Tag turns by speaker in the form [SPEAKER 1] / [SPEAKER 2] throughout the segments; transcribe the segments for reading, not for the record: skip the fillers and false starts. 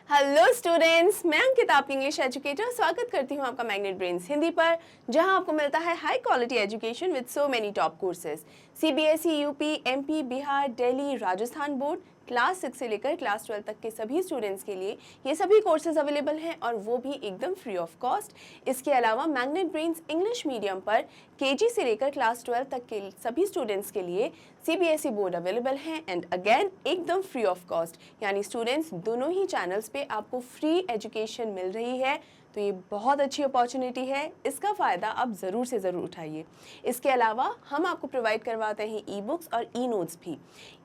[SPEAKER 1] Hello students, मैं अंकिता आपकी English educator स्वागत करती हूँ आपका मैग्नेट ब्रेन्स हिंदी पर, जहाँ आपको मिलता है high quality education with so many top courses. CBSE, UP, MP, Bihar, Delhi, Rajasthan board, class 6 से लेकर क्लास 12 तक के सभी स्टूडेंट्स के लिए ये सभी कोर्सेज अवेलेबल हैं और वो भी एकदम फ्री ऑफ कॉस्ट। इसके अलावा मैग्नेट ब्रेन्स इंग्लिश मीडियम पर केजी से लेकर क्लास 12 तक के सभी स्टूडेंट्स के लिए सीबीएसई बोर्ड अवेलेबल हैं एंड अगेन एकदम फ्री ऑफ कॉस्ट, यानी स्टूडेंट्स दोनों ही चैनल्स पे आपको फ्री एजुकेशन मिल रही है। तो ये बहुत अच्छी अपॉर्चुनिटी है, इसका फ़ायदा आप ज़रूर से ज़रूर उठाइए। इसके अलावा हम आपको प्रोवाइड करवाते हैं ई बुक्स और ई नोट्स भी।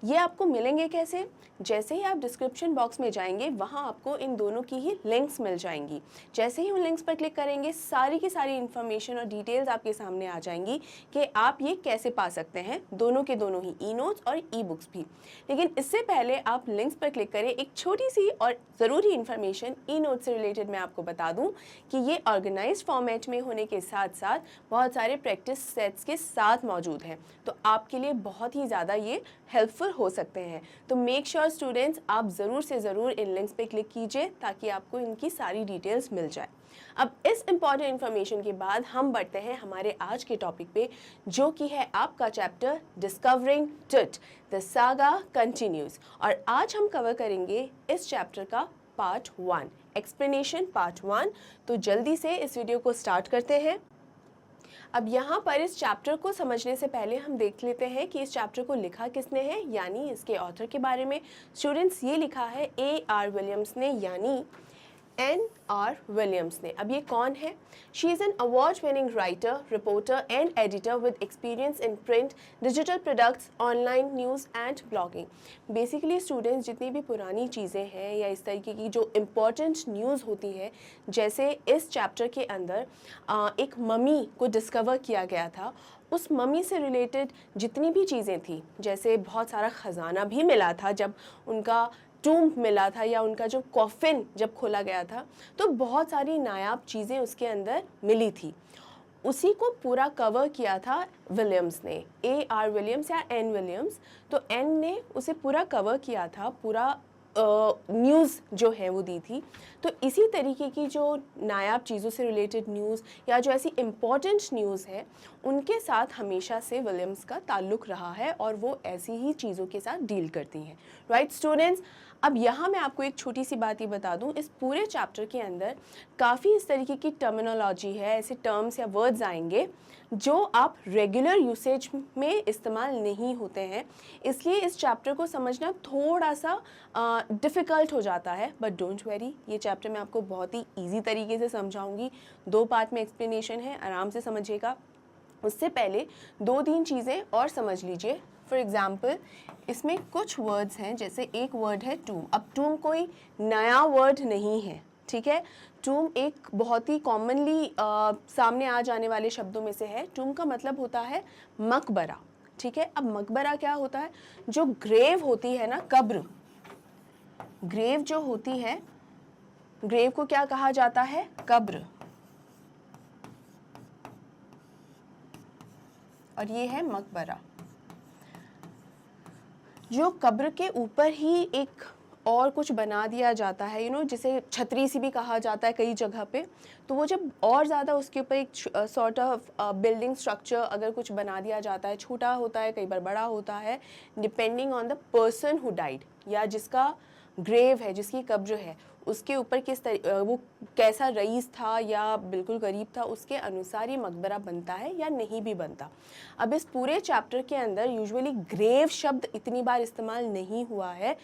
[SPEAKER 1] ये आपको मिलेंगे कैसे? जैसे ही आप डिस्क्रिप्शन बॉक्स में जाएंगे वहाँ आपको इन दोनों की ही लिंक्स मिल जाएंगी। जैसे ही उन लिंक्स पर क्लिक करेंगे सारी की सारी इन्फॉर्मेशन और डिटेल्स आपके सामने आ जाएंगी कि आप ये कैसे पा सकते हैं, दोनों के दोनों ही ई नोट्स और ई बुक्स भी। लेकिन इससे पहले आप लिंक्स पर क्लिक करें, एक छोटी सी और ज़रूरी इन्फॉर्मेशन ई नोट्स से रिलेटेड मैं आपको बता दूं कि ये ऑर्गेनाइज्ड फॉर्मेट में होने के साथ साथ बहुत सारे प्रैक्टिस सेट्स के साथ मौजूद हैं, तो आपके लिए बहुत ही ज़्यादा ये हेल्पफुल हो सकते हैं। तो मेक श्योर स्टूडेंट्स आप ज़रूर से ज़रूर इन लिंक्स पे क्लिक कीजिए ताकि आपको इनकी सारी डिटेल्स मिल जाए। अब इस इम्पॉर्टेंट इन्फॉर्मेशन के बाद हम बढ़ते हैं हमारे आज के टॉपिक पे, जो कि है आपका चैप्टर डिस्कवरिंग टुट द सागा कंटिन्यूज। और आज हम कवर करेंगे इस चैप्टर का पार्ट 1, एक्सप्लेनेशन पार्ट 1। तो जल्दी से इस वीडियो को स्टार्ट करते हैं। अब यहाँ पर इस चैप्टर को समझने से पहले हम देख लेते हैं कि इस चैप्टर को लिखा किसने है, यानी इसके ऑथर के बारे में। स्टूडेंट्स, ये लिखा है A.R. विलियम्स ने, यानी N.R. विलियम्स ने। अब ये कौन है? She is an award winning writer, reporter and editor with experience in print, digital products, online news and blogging. Basically students, जितनी भी पुरानी चीज़ें हैं या इस तरीके की जो इम्पॉर्टेंट न्यूज़ होती है, जैसे इस चैप्टर के अंदर एक मम्मी को डिस्कवर किया गया था, उस मम्मी से रिलेटेड जितनी भी चीज़ें थी, जैसे बहुत सारा ख़जाना भी मिला था जब उनका टूम्ब मिला था या उनका जो कॉफिन जब खोला गया था, तो बहुत सारी नायाब चीज़ें उसके अंदर मिली थी। उसी को पूरा कवर किया था विलियम्स ने, A.R. विलियम्स या N. विलियम्स। तो N ने उसे पूरा कवर किया था, पूरा न्यूज़ जो है वो दी थी। तो इसी तरीके की जो नायाब चीज़ों से रिलेटेड न्यूज़ या जो ऐसी इम्पॉर्टेंट न्यूज़ है, उनके साथ हमेशा से विलियम्स का ताल्लुक़ रहा है और वो ऐसी ही चीज़ों के साथ डील करती हैं। राइट स्टूडेंट्स, अब यहाँ मैं आपको एक छोटी सी बात ही बता दूँ, इस पूरे चैप्टर के अंदर काफ़ी इस तरीके की टर्मिनोलॉजी है, ऐसे टर्म्स या वर्ड्स आएंगे जो आप रेगुलर यूसेज में इस्तेमाल नहीं होते हैं, इसलिए इस चैप्टर को समझना थोड़ा सा डिफ़िकल्ट हो जाता है। बट डोंट वेरी, ये चैप्टर मैं आपको बहुत ही ईजी तरीके से समझाऊंगी। 2 पार्ट में एक्सप्लेनेशन है, आराम से समझिएगा। उससे पहले 2-3 चीज़ें और समझ लीजिए। फॉर एग्ज़ाम्पल, इसमें कुछ वर्ड्स हैं, जैसे एक वर्ड है टूम। अब टूम कोई नया वर्ड नहीं है, ठीक है। टूम एक बहुत ही कॉमनली सामने आ जाने वाले शब्दों में से है। टूम का मतलब होता है मकबरा, ठीक है। अब मकबरा क्या होता है? जो ग्रेव होती है ना, कब्र, ग्रेव जो होती है, ग्रेव को क्या कहा जाता है? कब्र। और ये है मकबरा। जो कब्र के ऊपर ही एक और कुछ बना दिया जाता है, जिसे छतरी सी भी कहा जाता है कई जगह पे। तो वो जब और ज़्यादा उसके ऊपर एक सॉर्ट ऑफ बिल्डिंग स्ट्रक्चर अगर कुछ बना दिया जाता है, छोटा होता है, कई बार बड़ा होता है, depending on the person who died, या जिसका ग्रेव है, जिसकी कब्र है, उसके ऊपर वो कैसा रईस था या बिल्कुल गरीब था, उसके अनुसार ही मकबरा बनता है या नहीं भी बनता। अब इस पूरे चैप्टर के अंदर यूजुअली ग्रेव शब्द इतनी बार इस्तेमाल नहीं हुआ है,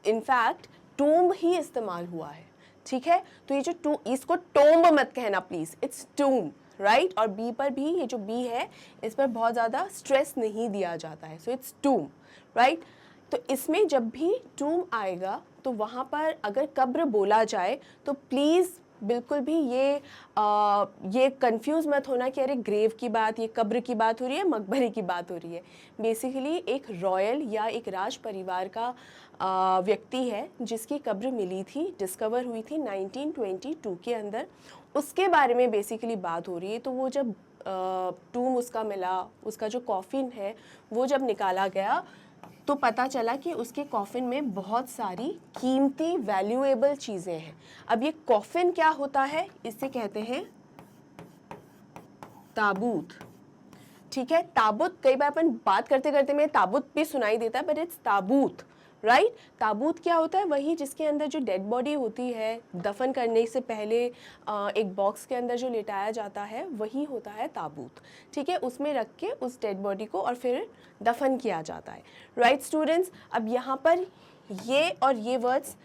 [SPEAKER 1] इनफैक्ट टूम्ब ही इस्तेमाल हुआ है, ठीक है। तो ये जो इसको टोम्ब मत कहना प्लीज़, इट्स टूम्ब, राइट। और बी पर भी, ये जो बी है, इस पर बहुत ज़्यादा स्ट्रेस नहीं दिया जाता है, सो इट्स टूम्ब, राइट। तो इसमें जब भी टूम आएगा तो वहाँ पर अगर कब्र बोला जाए तो प्लीज़ बिल्कुल भी ये कंफ्यूज मत होना कि अरे ग्रेव की बात, ये कब्र की बात हो रही है, मकबरे की बात हो रही है। बेसिकली एक रॉयल या एक राज परिवार का व्यक्ति है जिसकी कब्र मिली थी, डिस्कवर हुई थी 1922 के अंदर, उसके बारे में बेसिकली बात हो रही है। तो वो जब टूम उसका मिला, उसका जो कॉफिन है वो जब निकाला गया, तो पता चला कि उसके कॉफिन में बहुत सारी कीमती वैल्यूएबल चीज़ें हैं। अब ये कॉफिन क्या होता है, इसे कहते हैं ताबूत। ठीक है, ताबूत, कई बार अपन बात करते करते में ताबूत भी सुनाई देता है, बट इट्स ताबूत, राइट। ताबूत क्या होता है, वही जिसके अंदर जो डेड बॉडी होती है, दफन करने से पहले एक बॉक्स के अंदर जो लेटाया जाता है, वही होता है ताबूत। ठीक है, उसमें रख के उस डेड बॉडी को और फिर दफन किया जाता है, राइट स्टूडेंट्स। अब यहाँ पर ये और ये वर्ड्स,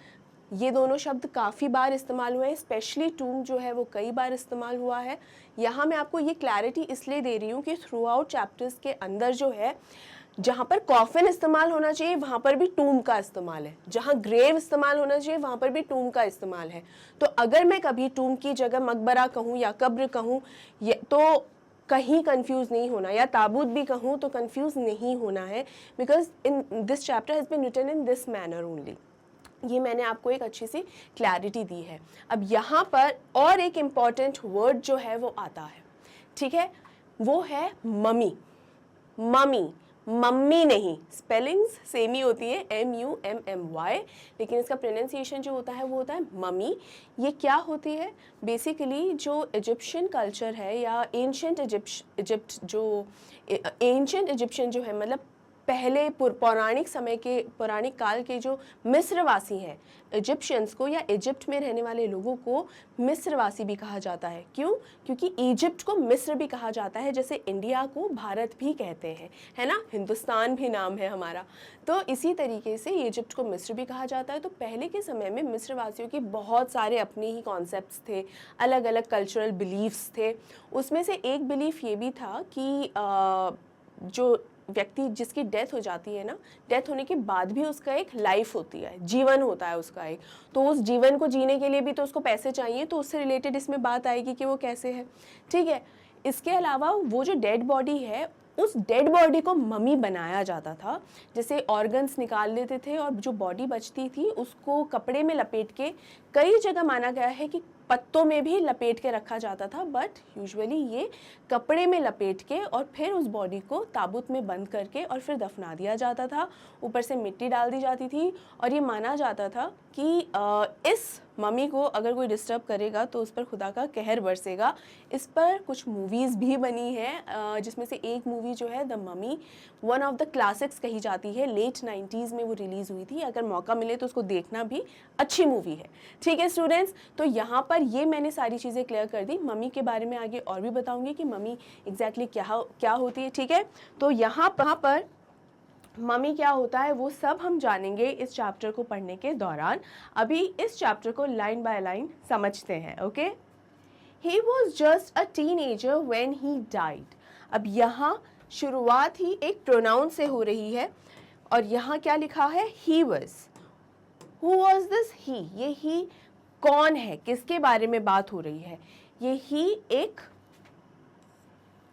[SPEAKER 1] ये दोनों शब्द काफ़ी बार इस्तेमाल हुए हैं, स्पेशली टूम जो है वो कई बार इस्तेमाल हुआ है। यहाँ मैं आपको ये क्लैरिटी इसलिए दे रही हूँ कि थ्रू आउट चैप्टर्स के अंदर जो है, जहाँ पर कॉफिन इस्तेमाल होना चाहिए वहाँ पर भी टूम का इस्तेमाल है, जहाँ ग्रेव इस्तेमाल होना चाहिए वहाँ पर भी टूम का इस्तेमाल है। तो अगर मैं कभी टूम की जगह मकबरा कहूँ या कब्र कहूँ, ये तो कहीं कंफ्यूज नहीं होना, या ताबूत भी कहूँ तो कंफ्यूज नहीं होना है, because in this chapter has been written in this manner only. ये मैंने आपको एक अच्छी सी क्लैरिटी दी है। अब यहाँ पर और एक इम्पॉर्टेंट वर्ड जो है वो आता है, ठीक है, वो है मम्मी। मम्मी, मम्मी नहीं, स्पेलिंग्स सेम ही होती है, MUMMY, लेकिन इसका प्रोनाउंसिएशन जो होता है वो होता है मम्मी। ये क्या होती है, बेसिकली जो इजिप्शियन कल्चर है या एंशिएंट इजिप्शियन जो है, मतलब पहले पौराणिक समय के, पौराणिक काल के जो मिस्रवासी हैं, इजिप्शियंस को या इजिप्ट में रहने वाले लोगों को मिस्रवासी भी कहा जाता है। क्यों? क्योंकि इजिप्ट को मिस्र भी कहा जाता है, जैसे इंडिया को भारत भी कहते हैं, है ना, हिंदुस्तान भी नाम है हमारा। तो इसी तरीके से इजिप्ट को मिस्र भी कहा जाता है। तो पहले के समय में मिस्रवासियों की बहुत सारे अपने ही कॉन्सेप्ट्स थे, अलग अलग कल्चरल बिलीफ्स थे। उसमें से एक बिलीफ ये भी था कि जो व्यक्ति जिसकी डेथ हो जाती है ना, डेथ होने के बाद भी उसका एक लाइफ होती है, जीवन होता है उसका एक, तो उस जीवन को जीने के लिए भी तो उसको पैसे चाहिए, तो उससे रिलेटेड इसमें बात आएगी कि वो कैसे है। ठीक है, इसके अलावा वो जो डेड बॉडी है, उस डेड बॉडी को मम्मी बनाया जाता था, जैसे ऑर्गन्स निकाल लेते थे और जो बॉडी बचती थी उसको कपड़े में लपेट के, कई जगह माना गया है कि पत्तों में भी लपेट के रखा जाता था, बट यूजुअली ये कपड़े में लपेट के और फिर उस बॉडी को ताबूत में बंद करके और फिर दफना दिया जाता था। ऊपर से मिट्टी डाल दी जाती थी और ये माना जाता था कि इस मम्मी को अगर कोई डिस्टर्ब करेगा तो उस पर खुदा का कहर बरसेगा। इस पर कुछ मूवीज़ भी बनी है, जिसमें से एक मूवी जो है the mummy, one of the classics कही जाती है, लेट 90s में वो रिलीज़ हुई थी। अगर मौका मिले तो उसको देखना भी अच्छी मूवी है। ठीक है स्टूडेंट्स, तो यहाँ पर ये मैंने सारी चीज़ें क्लियर कर दी। मम्मी के बारे में आगे और भी बताऊँगी कि मम्मी एग्जैक्टली क्या होती है। ठीक है, तो यहाँ पर मम्मी क्या होता है वो सब हम जानेंगे इस चैप्टर को पढ़ने के दौरान। अभी इस चैप्टर को लाइन बाय लाइन समझते हैं। Okay, he was just a teenager when he died. अब यहाँ शुरुआत ही एक प्रोनाउन से हो रही है और यहाँ क्या लिखा है, he was. Who was this he? ये ही कौन है, किसके बारे में बात हो रही है? ये ही एक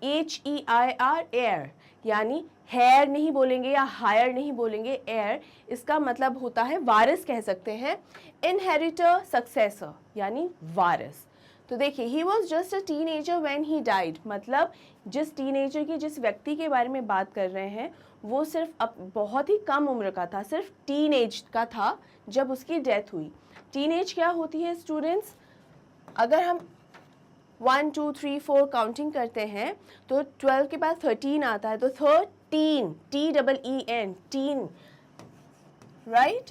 [SPEAKER 1] HEIR, एयर, यानी हेयर नहीं बोलेंगे या हायर नहीं बोलेंगे, एयर, इसका मतलब होता है वारिस कह सकते हैं, इनहेरिटर, सक्सेसर, यानी वारिस। तो देखिए, he was just a teenager when he died, मतलब जिस टीनेजर की, जिस व्यक्ति के बारे में बात कर रहे हैं, वो सिर्फ बहुत ही कम उम्र का था, सिर्फ टीनेज का था जब उसकी डेथ हुई। टीनेज क्या होती है स्टूडेंट्स? अगर हम 1 2 3 4 काउंटिंग करते हैं तो 12 के बाद 13 आता है, तो 13, TEEN, टीन, राइट।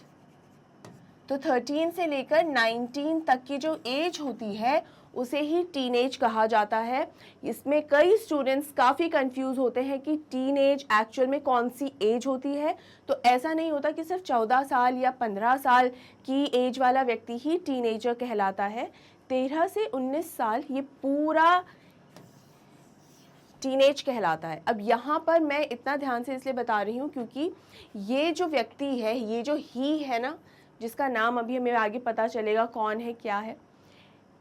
[SPEAKER 1] तो 13 से लेकर 19 तक की जो एज होती है उसे ही टीनेज कहा जाता है। इसमें कई स्टूडेंट्स काफ़ी कंफ्यूज होते हैं कि टीनेज एक्चुअल में कौन सी एज होती है। तो ऐसा नहीं होता कि सिर्फ 14 साल या 15 साल की एज वाला व्यक्ति ही टीनेजर कहलाता है। 13 से 19 साल ये पूरा टीनेज कहलाता है। अब यहाँ पर मैं इतना ध्यान से इसलिए बता रही हूँ क्योंकि ये जो व्यक्ति है, ये जो ही है ना, जिसका नाम अभी हमें आगे पता चलेगा कौन है क्या है,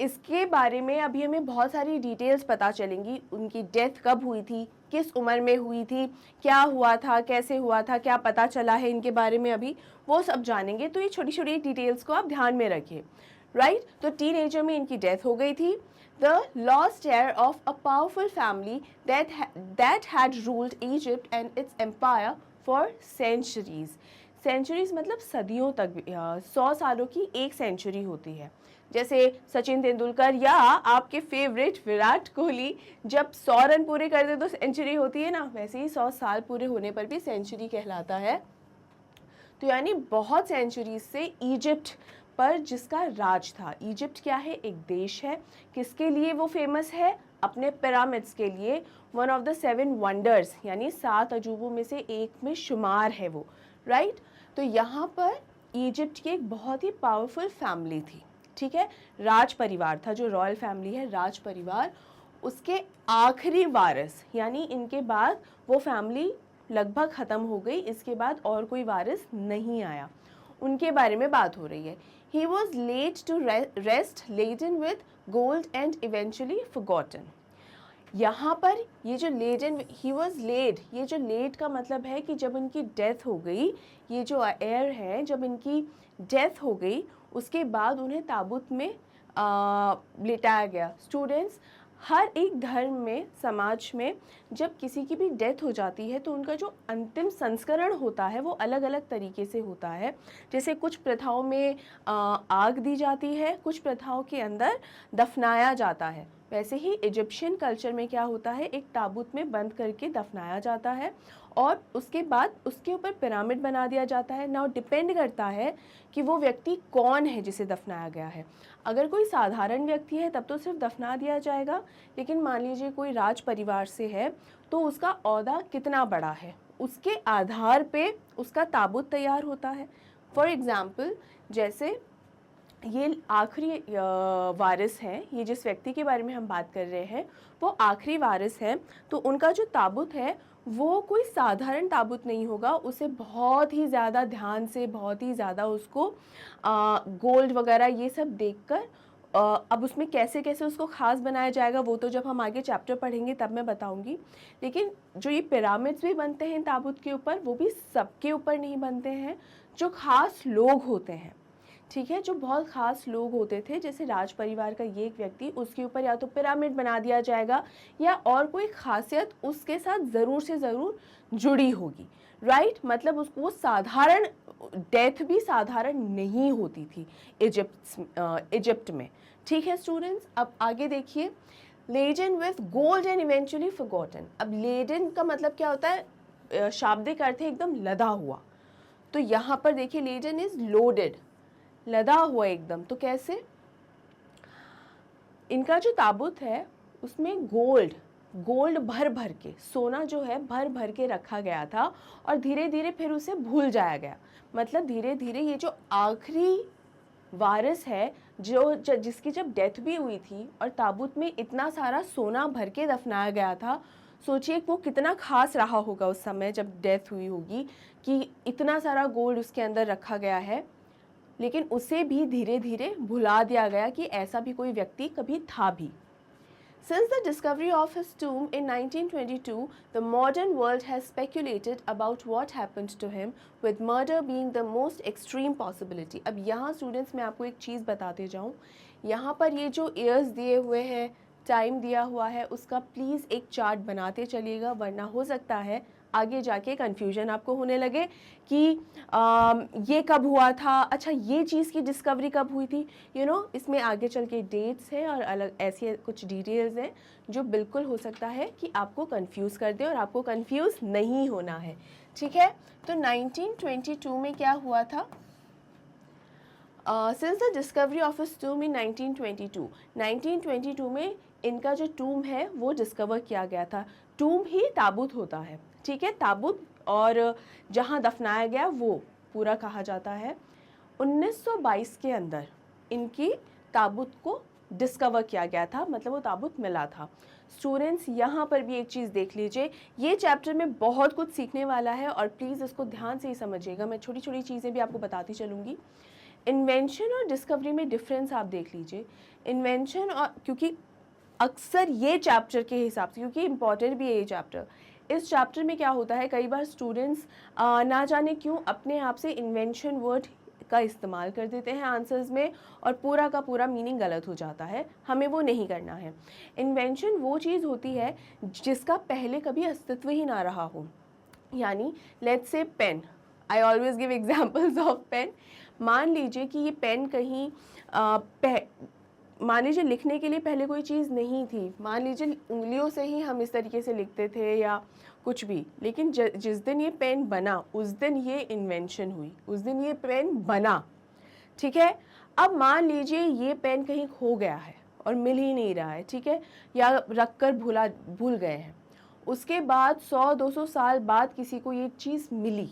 [SPEAKER 1] इसके बारे में अभी हमें बहुत सारी डिटेल्स पता चलेंगी। उनकी डेथ कब हुई थी, किस उम्र में हुई थी, क्या हुआ था, कैसे हुआ था, क्या पता चला है इनके बारे में, अभी वो सब जानेंगे। तो ये छोटी छोटी डिटेल्स को आप ध्यान में रखिए, राइट। तो टीनेजर में इनकी डेथ हो गई थी। The lost heir of a powerful family that had ruled Egypt and its empire for centuries. Centuries मतलब सदियों तक, 100 सालों की एक सेंचुरी होती है। जैसे सचिन तेंदुलकर या आपके फेवरेट विराट कोहली जब 100 रन पूरे करते तो सेंचुरी होती है ना, वैसे ही 100 साल पूरे होने पर भी सेंचुरी कहलाता है। तो यानी बहुत सेंचुरीज से इजिप्ट पर जिसका राज था। इजिप्ट क्या है? एक देश है। किसके लिए वो फेमस है? अपने पिरामिड्स के लिए। वन ऑफ द 7 वंडर्स यानी 7 अजूबों में से एक में शुमार है वो, राइट। तो यहाँ पर इजिप्ट की एक बहुत ही पावरफुल फैमिली थी, ठीक है, राज परिवार था, जो रॉयल फैमिली है, राज परिवार। उसके आखिरी वारिस यानी इनके बाद वो फैमिली लगभग ख़त्म हो गई, इसके बाद और कोई वारिस नहीं आया, उनके बारे में बात हो रही है। He was laid to rest laden with gold and eventually forgotten. यहाँ पर ये जो laid and he was laid, ये जो लेड का मतलब है कि जब उनकी डेथ हो गई, ये जो एयर है, जब इनकी डेथ हो गई उसके बाद उन्हें ताबूत में लिटाया गया। स्टूडेंट्स, हर एक धर्म में, समाज में जब किसी की भी डेथ हो जाती है तो उनका जो अंतिम संस्करण होता है वो अलग अलग तरीके से होता है। जैसे कुछ प्रथाओं में आग दी जाती है, कुछ प्रथाओं के अंदर दफनाया जाता है। वैसे ही इजिप्शियन कल्चर में क्या होता है, एक ताबूत में बंद करके दफनाया जाता है और उसके बाद उसके ऊपर पिरामिड बना दिया जाता है। नाउ डिपेंड करता है कि वो व्यक्ति कौन है जिसे दफनाया गया है। अगर कोई साधारण व्यक्ति है तब तो सिर्फ दफना दिया जाएगा, लेकिन मान लीजिए कोई राज परिवार से है तो उसका ओहदा कितना बड़ा है उसके आधार पे उसका ताबूत तैयार होता है। फॉर एग्ज़ाम्पल, जैसे ये आखिरी वारिस हैं, ये जिस व्यक्ति के बारे में हम बात कर रहे हैं वो आखिरी वारिस हैं, तो उनका जो ताबूत है वो कोई साधारण ताबूत नहीं होगा, उसे बहुत ही ज़्यादा ध्यान से, बहुत ही ज़्यादा उसको गोल्ड वगैरह ये सब देखकर अब उसमें कैसे कैसे उसको ख़ास बनाया जाएगा वो तो जब हम आगे चैप्टर पढ़ेंगे तब मैं बताऊंगी। लेकिन जो ये पिरामिड्स भी बनते हैं ताबूत के ऊपर, वो भी सबके ऊपर नहीं बनते हैं, जो ख़ास लोग होते हैं, ठीक है, जो बहुत ख़ास लोग होते थे, जैसे राज परिवार का ये एक व्यक्ति, उसके ऊपर या तो पिरामिड बना दिया जाएगा या और कोई खासियत उसके साथ ज़रूर से ज़रूर जुड़ी होगी, राइट। मतलब उसको वो साधारण डेथ भी साधारण नहीं होती थी इजिप्ट में, ठीक है स्टूडेंट्स। अब आगे देखिए, laden with gold and eventually forgotten. अब लेडन का मतलब क्या होता है? शाब्दिक अर्थ है एकदम लदा हुआ। तो यहाँ पर देखिए लेडन इज लोडेड, लदा हुआ एकदम। तो कैसे? इनका जो ताबूत है उसमें गोल्ड भर भर के, सोना जो है भर भर के रखा गया था और धीरे धीरे फिर उसे भूल जाया गया। मतलब धीरे धीरे ये जो आखिरी वारिस है जिसकी जब डेथ भी हुई थी और ताबूत में इतना सारा सोना भर के दफनाया गया था, सोचिए वो कितना खास रहा होगा उस समय जब डेथ हुई होगी कि इतना सारा गोल्ड उसके अंदर रखा गया है, लेकिन उसे भी धीरे धीरे भुला दिया गया कि ऐसा भी कोई व्यक्ति कभी था भी। Since the discovery of his tomb in 1922, the modern world has speculated about what happened to him, with murder being the most extreme possibility. अब यहाँ स्टूडेंट्स मैं आपको एक चीज़ बताते जाऊँ, यहाँ पर ये जो ईयर्स दिए हुए हैं, टाइम दिया हुआ है, उसका प्लीज़ एक चार्ट बनाते चलिएगा, वरना हो सकता है आगे जाके कन्फ्यूजन आपको होने लगे कि ये कब हुआ था, अच्छा ये चीज़ की डिस्कवरी कब हुई थी, इसमें आगे चल के डेट्स हैं और अलग ऐसी कुछ डिटेल्स हैं जो बिल्कुल हो सकता है कि आपको कंफ्यूज कर दे और आपको कंफ्यूज नहीं होना है, ठीक है। तो 1922 में क्या हुआ था? Since the discovery of his tomb in 1922 में इनका जो टूम है वो डिस्कवर किया गया था। टूम ही ताबूत होता है, ठीक है, ताबूत, और जहाँ दफनाया गया वो पूरा कहा जाता है। 1922 के अंदर इनकी ताबूत को डिस्कवर किया गया था, मतलब वो ताबूत मिला था। स्टूडेंट्स यहाँ पर भी एक चीज़ देख लीजिए, ये चैप्टर में बहुत कुछ सीखने वाला है और प्लीज़ इसको ध्यान से ही समझिएगा, मैं छोटी छोटी चीज़ें भी आपको बताती चलूँगी। इन्वेंशन और डिस्कवरी में डिफरेंस आप देख लीजिए। इन्वेंशन और, क्योंकि अक्सर ये चैप्टर के हिसाब से, क्योंकि इम्पॉर्टेंट भी है ये चैप्टर, इस चैप्टर में क्या होता है, कई बार स्टूडेंट्स ना जाने क्यों अपने आप से इन्वेंशन वर्ड का इस्तेमाल कर देते हैं आंसर्स में और पूरा का पूरा मीनिंग गलत हो जाता है, हमें वो नहीं करना है। इन्वेंशन वो चीज़ होती है जिसका पहले कभी अस्तित्व ही ना रहा हो, यानी let's say pen, I always give examples of pen. मान लीजिए कि ये पेन कहीं मान लीजिए लिखने के लिए पहले कोई चीज़ नहीं थी, मान लीजिए उंगलियों से ही हम इस तरीके से लिखते थे या कुछ भी, लेकिन जिस दिन ये पेन बना उस दिन ये इन्वेंशन हुई, उस दिन ये पेन बना, ठीक है। अब मान लीजिए ये पेन कहीं खो गया है और मिल ही नहीं रहा है, ठीक है, या रख कर भूल गए हैं, उसके बाद 100-200 साल बाद किसी को ये चीज़ मिली,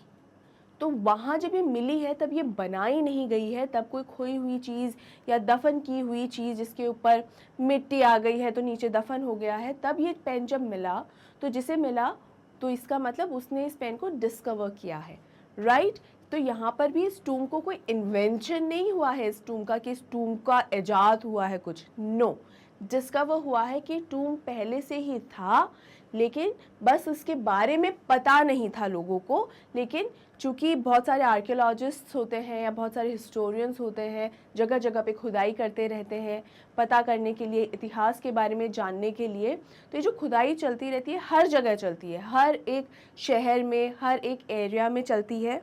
[SPEAKER 1] तो वहाँ जब ये मिली है तब ये बनाई नहीं गई है, तब कोई खोई हुई चीज़ या दफन की हुई चीज़ जिसके ऊपर मिट्टी आ गई है तो नीचे दफन हो गया है, तब ये पेन जब मिला तो जिसे मिला तो इसका मतलब उसने इस पेन को डिस्कवर किया है, राइट। तो यहाँ पर भी इस टूम को कोई इन्वेंशन नहीं हुआ है इस टूम का, कि इस टूम का इजाद हुआ है कुछ, नो, डिस्कवर हुआ है कि टूम पहले से ही था, लेकिन बस उसके बारे में पता नहीं था लोगों को। लेकिन चूँकि बहुत सारे आर्कियोलॉजिस्ट्स होते हैं या बहुत सारे हिस्टोरियंस होते हैं, जगह जगह पे खुदाई करते रहते हैं पता करने के लिए, इतिहास के बारे में जानने के लिए, तो ये जो खुदाई चलती रहती है हर जगह चलती है, हर एक शहर में, हर एक एरिया में चलती है,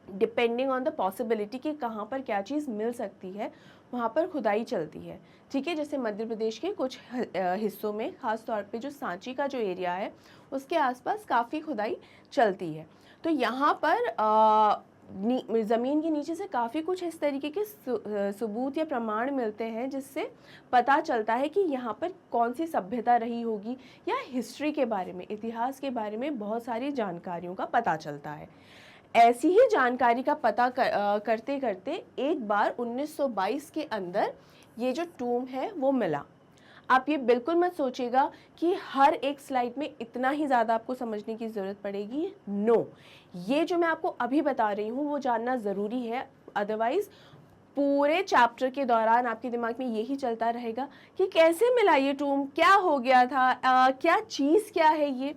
[SPEAKER 1] डिपेंडिंग ऑन द पॉसिबिलिटी कि कहाँ पर क्या चीज़ मिल सकती है वहाँ पर खुदाई चलती है, ठीक है। जैसे मध्य प्रदेश के कुछ हिस्सों में, ख़ास तौर पे जो सांची का जो एरिया है उसके आसपास काफ़ी खुदाई चलती है। तो यहाँ पर ज़मीन के नीचे से काफ़ी कुछ इस तरीके के सबूत या प्रमाण मिलते हैं जिससे पता चलता है कि यहाँ पर कौन सी सभ्यता रही होगी, या हिस्ट्री के बारे में, इतिहास के बारे में बहुत सारी जानकारियों का पता चलता है। ऐसी ही जानकारी का पता करते करते एक बार 1922 के अंदर ये जो टूम है वो मिला। आप ये बिल्कुल मत सोचिएगा कि हर एक स्लाइड में इतना ही ज़्यादा आपको समझने की ज़रूरत पड़ेगी, नो, ये जो मैं आपको अभी बता रही हूँ वो जानना ज़रूरी है, अदरवाइज़ पूरे चैप्टर के दौरान आपके दिमाग में यही चलता रहेगा कि कैसे मिला ये टूम, क्या हो गया था, क्या चीज़ क्या है ये।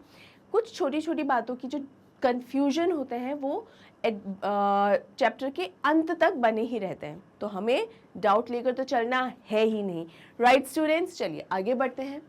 [SPEAKER 1] कुछ छोटी छोटी बातों की जो कन्फ्यूजन होते हैं वो चैप्टर के अंत तक बने ही रहते हैं, तो हमें डाउट लेकर तो चलना है ही नहीं, राइट स्टूडेंट्स। चलिए आगे बढ़ते हैं।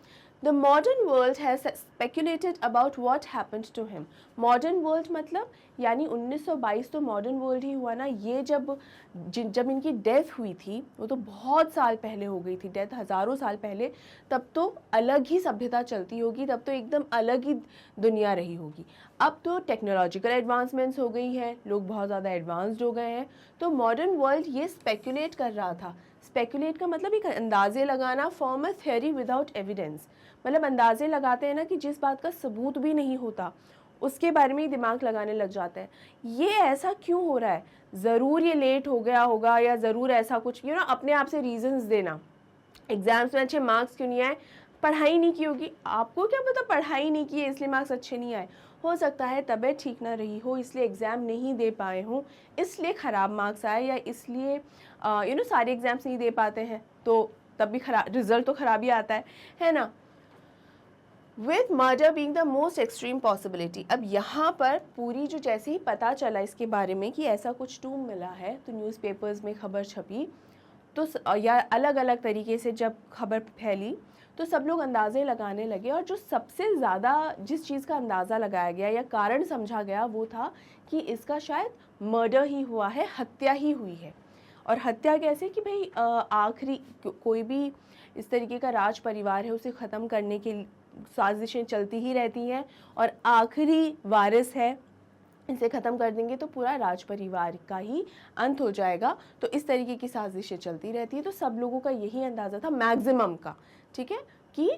[SPEAKER 1] The modern world has speculated about what happened to him. Modern world मतलब यानी 1922 तो मॉडर्न वर्ल्ड ही हुआ ना, ये जब इनकी डेथ हुई थी वो तो बहुत साल पहले हो गई थी, डेथ हज़ारों साल पहले, तब तो अलग ही सभ्यता चलती होगी, तब तो एकदम अलग ही दुनिया रही होगी। अब तो टेक्नोलॉजिकल एडवांसमेंट्स हो गई हैं, लोग बहुत ज़्यादा एडवांस्ड हो गए हैं, तो मॉडर्न वर्ल्ड ये स्पेकुलेट कर रहा था। स्पेकुलेट का मतलब एक अंदाजे लगाना, form a theory without evidence, मतलब अंदाजे लगाते हैं ना कि जिस बात का सबूत भी नहीं होता उसके बारे में ही दिमाग लगाने लग जाता है। ये ऐसा क्यों हो रहा है, ज़रूर ये लेट हो गया होगा या ज़रूर ऐसा कुछ, अपने आप से रीजंस देना, एग्जाम्स में अच्छे मार्क्स क्यों नहीं आए, पढ़ाई नहीं की होगी, आपको क्या पता पढ़ाई नहीं की है इसलिए मार्क्स अच्छे नहीं आए, हो सकता है तबीयत ठीक ना रही हो इसलिए एग्ज़ाम नहीं दे पाए हों इसलिए ख़राब मार्क्स आए, या इसलिए सारे एग्ज़ाम्स नहीं दे पाते हैं तो तब भी खराब रिजल्ट तो ख़राब ही आता है ना। With murder being the most extreme possibility, अब यहाँ पर पूरी जो जैसे ही पता चला इसके बारे में कि ऐसा कुछ टूम मिला है तो न्यूज़पेपर्स में खबर छपी, तो या अलग अलग तरीके से जब खबर फैली तो सब लोग अंदाज़े लगाने लगे, और जो सबसे ज़्यादा जिस चीज़ का अंदाज़ा लगाया गया या कारण समझा गया वो था कि इसका शायद मर्डर ही हुआ है, हत्या ही हुई है। और हत्या कैसे कि भाई आखिरी कोई भी इस तरीके का राज परिवार है उसे ख़त्म करने के साजिशें चलती ही रहती हैं, और आखिरी वारिस है इसे ख़त्म कर देंगे तो पूरा राज परिवार का ही अंत हो जाएगा, तो इस तरीके की साजिशें चलती रहती है। तो सब लोगों का यही अंदाज़ा था मैक्सिमम का, ठीक है, कि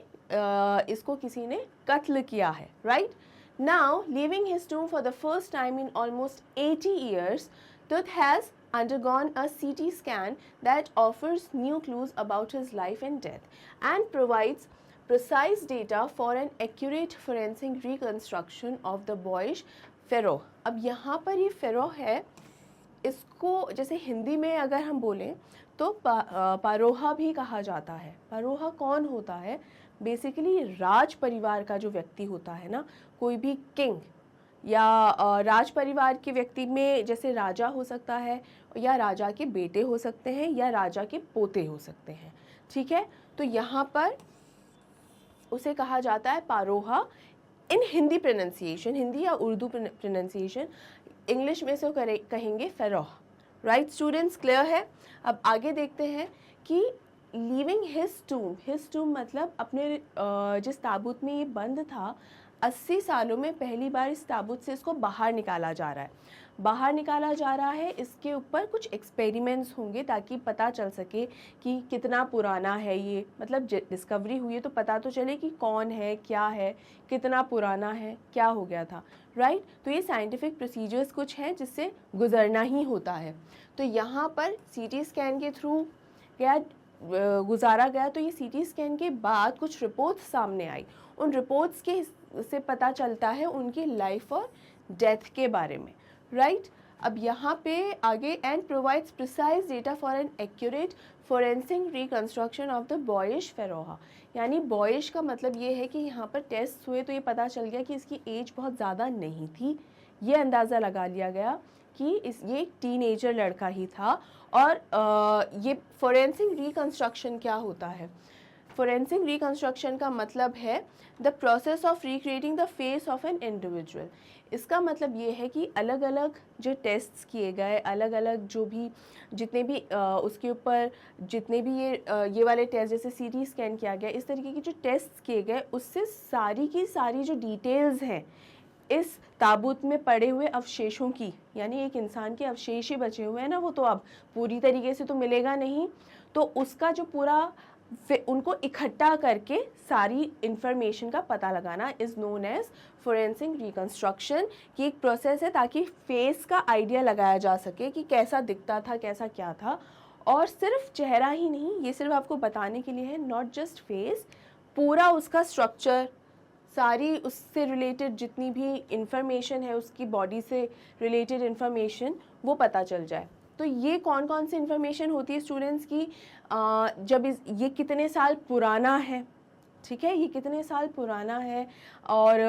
[SPEAKER 1] इसको किसी ने कत्ल किया है, right. Now leaving his tomb for the first time in almost 80 years, Tooth has undergone a CT scan that offers new clues about his life and death and provides precise data for an accurate forensic reconstruction of the boyish फेरो। अब यहाँ पर ये फेरो है, इसको जैसे हिंदी में अगर हम बोलें तो पारोहा भी कहा जाता है। पारोहा कौन होता है, बेसिकली राज परिवार का जो व्यक्ति होता है ना, कोई भी किंग या राज परिवार के व्यक्ति में जैसे राजा हो सकता है, या राजा के बेटे हो सकते हैं, या राजा के पोते हो सकते हैं, ठीक है। तो यहाँ पर उसे कहा जाता है पारोहा। इन हिंदी प्रोनाउंसिएशन, हिंदी या उर्दू प्रोनाउंसिएशन, इंग्लिश में से कहेंगे फेरोह। राइट स्टूडेंट्स, क्लियर है? अब आगे देखते हैं कि लीविंग हिज टूम मतलब अपने जिस ताबूत में ये बंद था, 80 सालों में पहली बार इस ताबूत से इसको बाहर निकाला जा रहा है। बाहर निकाला जा रहा है, इसके ऊपर कुछ एक्सपेरिमेंट्स होंगे ताकि पता चल सके कि कितना पुराना है ये, मतलब डिस्कवरी हुई है तो पता तो चले कि कौन है, क्या है, कितना पुराना है, क्या हो गया था। राइट, तो ये साइंटिफिक प्रोसीजर्स कुछ हैं जिससे गुजरना ही होता है। तो यहाँ पर सीटी स्कैन के थ्रू क्या गुजारा गया, तो ये सीटी स्कैन के बाद कुछ रिपोर्ट्स सामने आई। उन रिपोर्ट्स के से पता चलता है उनकी लाइफ और डेथ के बारे में। राइट, अब यहाँ पे आगे and provides precise data for an accurate forensic reconstruction of the boyish pharaoh. यानी बॉयिश का मतलब ये है कि यहाँ पर टेस्ट हुए तो ये पता चल गया कि इसकी एज बहुत ज़्यादा नहीं थी। ये अंदाज़ा लगा लिया गया कि ये एक टीनेजर लड़का ही था। और ये फोरेंसिक रिकंस्ट्रक्शन क्या होता है? फोरेंसिक रिकंस्ट्रक्शन का मतलब है the process of recreating the face of an individual. इसका मतलब ये है कि अलग अलग जो टेस्ट्स किए गए, अलग अलग जो भी जितने भी उसके ऊपर जितने भी ये वाले टेस्ट जैसे सीटी स्कैन किया गया, इस तरीके के जो टेस्ट किए गए उससे सारी की सारी जो डिटेल्स हैं इस ताबूत में पड़े हुए अवशेषों की, यानी एक इंसान के अवशेष ही बचे हुए हैं ना, वो तो अब पूरी तरीके से तो मिलेगा नहीं, तो उसका जो पूरा उनको इकट्ठा करके सारी इंफॉर्मेशन का पता लगाना is known as forensic reconstruction की एक प्रोसेस है ताकि फेस का आइडिया लगाया जा सके कि कैसा दिखता था, कैसा क्या था। और सिर्फ चेहरा ही नहीं, ये सिर्फ आपको बताने के लिए है, नॉट जस्ट फेस, पूरा उसका स्ट्रक्चर, सारी उससे रिलेटेड जितनी भी इंफॉर्मेशन है, उसकी बॉडी से रिलेटेड इंफॉर्मेशन वो पता चल जाए। तो ये कौन कौन सी इंफॉर्मेशन होती है स्टूडेंट्स की, जब ये कितने साल पुराना है, ठीक है, ये कितने साल पुराना है, और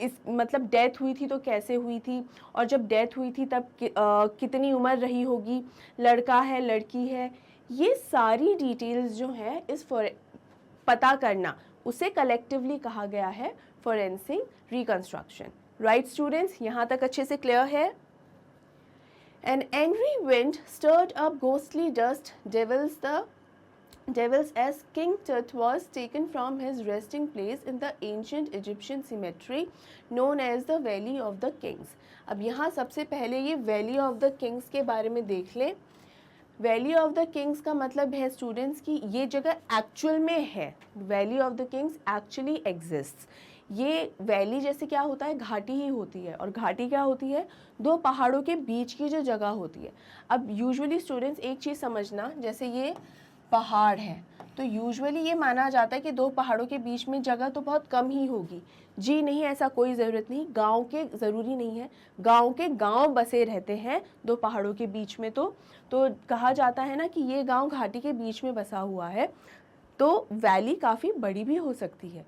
[SPEAKER 1] इस मतलब डेथ हुई थी तो कैसे हुई थी, और जब डेथ हुई थी तब कितनी उम्र रही होगी, लड़का है, लड़की है, ये सारी डिटेल्स जो है इस पता करना, उसे कलेक्टिवली कहा गया है फोरेंसिक रिकंस्ट्रक्शन। राइट स्टूडेंट्स, यहाँ तक अच्छे से क्लियर है? An angry wind stirred up ghostly dust devils as King Tut was taken from his resting place in the ancient Egyptian cemetery known as the Valley of the Kings. अब यहाँ सबसे पहले ये Valley of the Kings के बारे में देख लें। वैली ऑफ द किंग्स का मतलब है स्टूडेंट्स की ये जगह एक्चुअल में है। Valley of the Kings actually exists. ये वैली जैसे क्या होता है, घाटी ही होती है, और घाटी क्या होती है, दो पहाड़ों के बीच की जो जगह होती है। अब यूजुअली स्टूडेंट्स एक चीज़ समझना, जैसे ये पहाड़ है तो यूजुअली ये माना जाता है कि दो पहाड़ों के बीच में जगह तो बहुत कम ही होगी। जी नहीं, ऐसा कोई ज़रूरत नहीं, गांव के ज़रूरी नहीं है, गांव के गांव बसे रहते हैं दो पहाड़ों के बीच में। तो कहा जाता है ना कि ये गांव घाटी के बीच में बसा हुआ है, तो वैली काफ़ी बड़ी भी हो सकती है।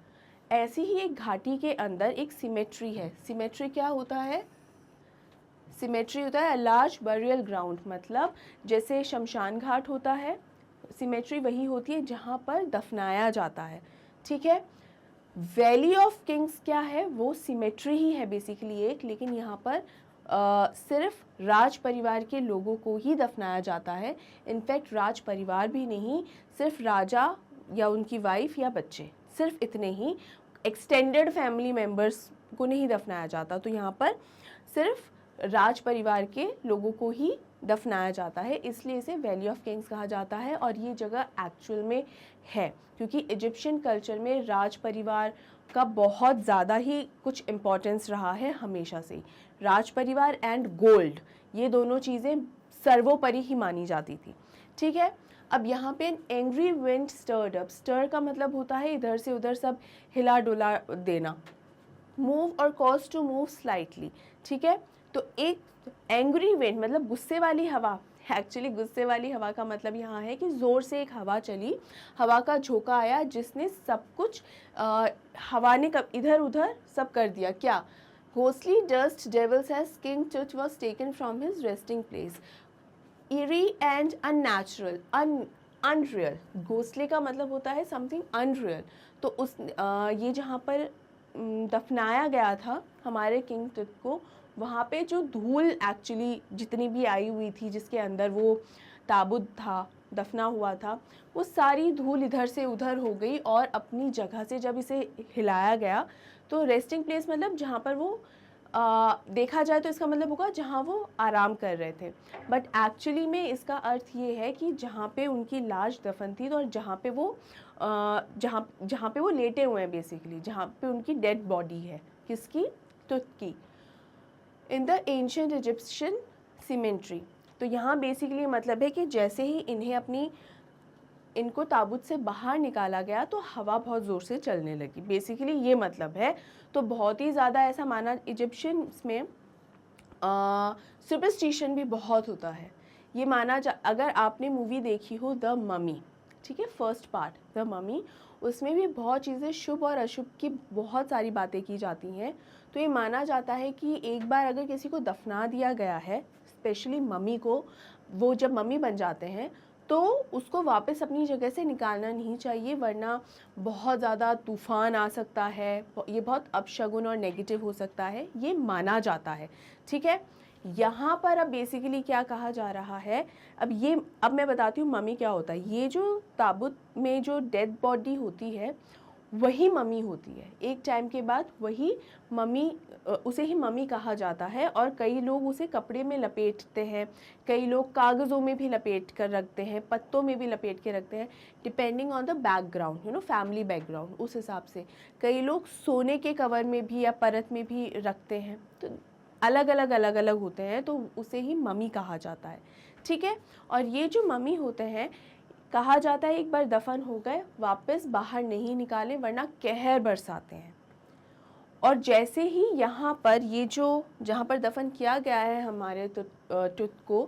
[SPEAKER 1] ऐसी ही एक घाटी के अंदर एक सिमेट्री है। सिमेट्री क्या होता है? सिमेट्री होता है लार्ज बरियल ग्राउंड, मतलब जैसे शमशान घाट होता है, सिमेट्री वही होती है जहाँ पर दफनाया जाता है। ठीक है, वैली ऑफ किंग्स क्या है, वो सिमेट्री ही है बेसिकली एक, लेकिन यहाँ पर सिर्फ राज परिवार के लोगों को ही दफनाया जाता है। इनफैक्ट राज परिवार भी नहीं, सिर्फ राजा या उनकी वाइफ या बच्चे, सिर्फ इतने ही, एक्सटेंडेड फैमिली मेम्बर्स को नहीं दफनाया जाता। तो यहाँ पर सिर्फ राज परिवार के लोगों को ही दफनाया जाता है, इसलिए इसे वैली ऑफ किंग्स कहा जाता है। और ये जगह एक्चुअल में है क्योंकि इजिप्शियन कल्चर में राज परिवार का बहुत ज़्यादा ही कुछ इम्पोर्टेंस रहा है हमेशा से। राज परिवार एंड गोल्ड, ये दोनों चीज़ें सर्वोपरि ही मानी जाती थी। ठीक है, अब यहाँ पे angry wind stirred up, stir का मतलब होता है इधर से उधर सब हिला डुला देना, मूव और कॉज टू मूव स्लाइटली। ठीक है, तो एक एंग्री विंड मतलब गुस्से वाली हवा, एक्चुअली गुस्से वाली हवा का मतलब यहाँ है कि ज़ोर से एक हवा चली, हवा का झोंका आया जिसने सब कुछ हवा ने इधर उधर सब कर दिया। क्या? Ghostly dust devils as king Tut was taken from his resting place, eerie and unnatural, unreal. Ghostly का मतलब होता है समथिंग अनरियल। तो उस ये जहाँ पर दफनाया गया था हमारे किंग तुत को, वहाँ पे जो धूल एक्चुअली जितनी भी आई हुई थी जिसके अंदर वो ताबूत था, दफना हुआ था, वो सारी धूल इधर से उधर हो गई और अपनी जगह से जब इसे हिलाया गया तो रेस्टिंग प्लेस मतलब जहाँ पर वो देखा जाए तो इसका मतलब होगा जहाँ वो आराम कर रहे थे, बट एक्चुअली में इसका अर्थ ये है कि जहाँ पे उनकी लाश दफन थी और जहाँ पे वो जहाँ पे वो लेटे हुए हैं, बेसिकली जहाँ पे उनकी डेड बॉडी है, किसकी, तुत की, in the ancient Egyptian symmetry. तो यहाँ बेसिकली मतलब है कि जैसे ही इनको ताबूत से बाहर निकाला गया तो हवा बहुत ज़ोर से चलने लगी, बेसिकली ये मतलब है। तो बहुत ही ज़्यादा ऐसा माना, इजिप्शियंस में सुपरस्टिशन भी बहुत होता है। ये माना अगर आपने मूवी देखी हो द ममी, ठीक है, फर्स्ट पार्ट द ममी, उसमें भी बहुत चीज़ें शुभ और अशुभ की बहुत सारी बातें की जाती हैं। तो ये माना जाता है कि एक बार अगर किसी को दफना दिया गया है, स्पेशली ममी को, वो जब ममी बन जाते हैं तो उसको वापस अपनी जगह से निकालना नहीं चाहिए, वरना बहुत ज़्यादा तूफ़ान आ सकता है, ये बहुत अपशगुन और नेगेटिव हो सकता है, ये माना जाता है, ठीक है। यहाँ पर अब बेसिकली क्या कहा जा रहा है, अब मैं बताती हूँ ममी क्या होता है। ये जो ताबूत में जो डेड बॉडी होती है वही ममी होती है, एक टाइम के बाद वही ममी, उसे ही ममी कहा जाता है। और कई लोग उसे कपड़े में लपेटते हैं, कई लोग कागज़ों में भी लपेट कर रखते हैं, पत्तों में भी लपेट के रखते हैं, depending on the background, family background, उस हिसाब से। कई लोग सोने के कवर में भी या परत में भी रखते हैं, तो अलग अलग होते हैं, तो उसे ही ममी कहा जाता है, ठीक है। और ये जो ममी होते हैं, कहा जाता है एक बार दफन हो गए वापस बाहर नहीं निकाले, वरना कहर बरसाते हैं। और जैसे ही यहाँ पर ये जो जहाँ पर दफन किया गया है हमारे तुत को,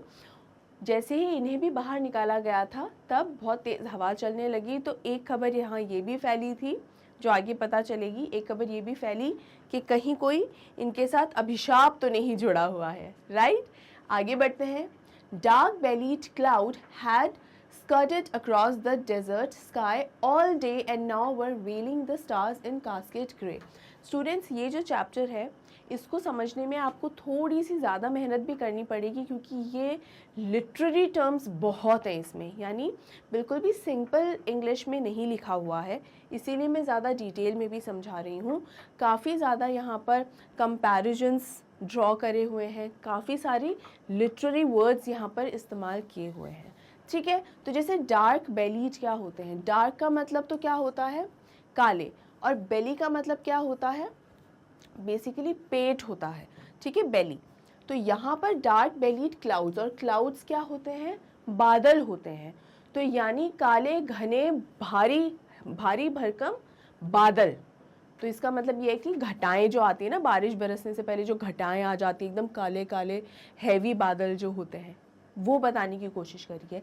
[SPEAKER 1] जैसे ही इन्हें भी बाहर निकाला गया था तब बहुत तेज़ हवा चलने लगी। तो एक खबर यहाँ ये भी फैली थी, जो आगे पता चलेगी, एक खबर ये भी फैली कि कहीं कोई इनके साथ अभिशाप तो नहीं जुड़ा हुआ है, राइट। आगे बढ़ते हैं। Dark bellied cloud had skirted across the desert sky all day and now were veiling the stars in cascade grey। Students, ये जो चैप्टर है इसको समझने में आपको थोड़ी सी ज़्यादा मेहनत भी करनी पड़ेगी, क्योंकि ये लिटरेरी टर्म्स बहुत हैं इसमें, यानी बिल्कुल भी सिंपल इंग्लिश में नहीं लिखा हुआ है, इसीलिए मैं ज़्यादा डिटेल में भी समझा रही हूँ। काफ़ी ज़्यादा यहाँ पर कंपैरिजन्स ड्रॉ करे हुए हैं, काफ़ी सारी लिटरेरी वर्ड्स यहाँ पर इस्तेमाल किए हुए हैं, ठीक है। तो जैसे डार्क बेलीड क्या होते हैं, डार्क का मतलब तो क्या होता है, काले, और बेली का मतलब क्या होता है, बेसिकली पेट होता है, ठीक है, बेली। तो यहाँ पर डार्क बेलीड क्लाउड्स, और क्लाउड्स क्या होते हैं, बादल होते हैं। तो यानी काले घने भारी भरकम बादल। तो इसका मतलब ये है कि घटाएं जो आती है ना, बारिश बरसने से पहले जो घटाएं आ जाती है, एकदम काले काले हैवी बादल जो होते हैं, वो बताने की कोशिश करिए।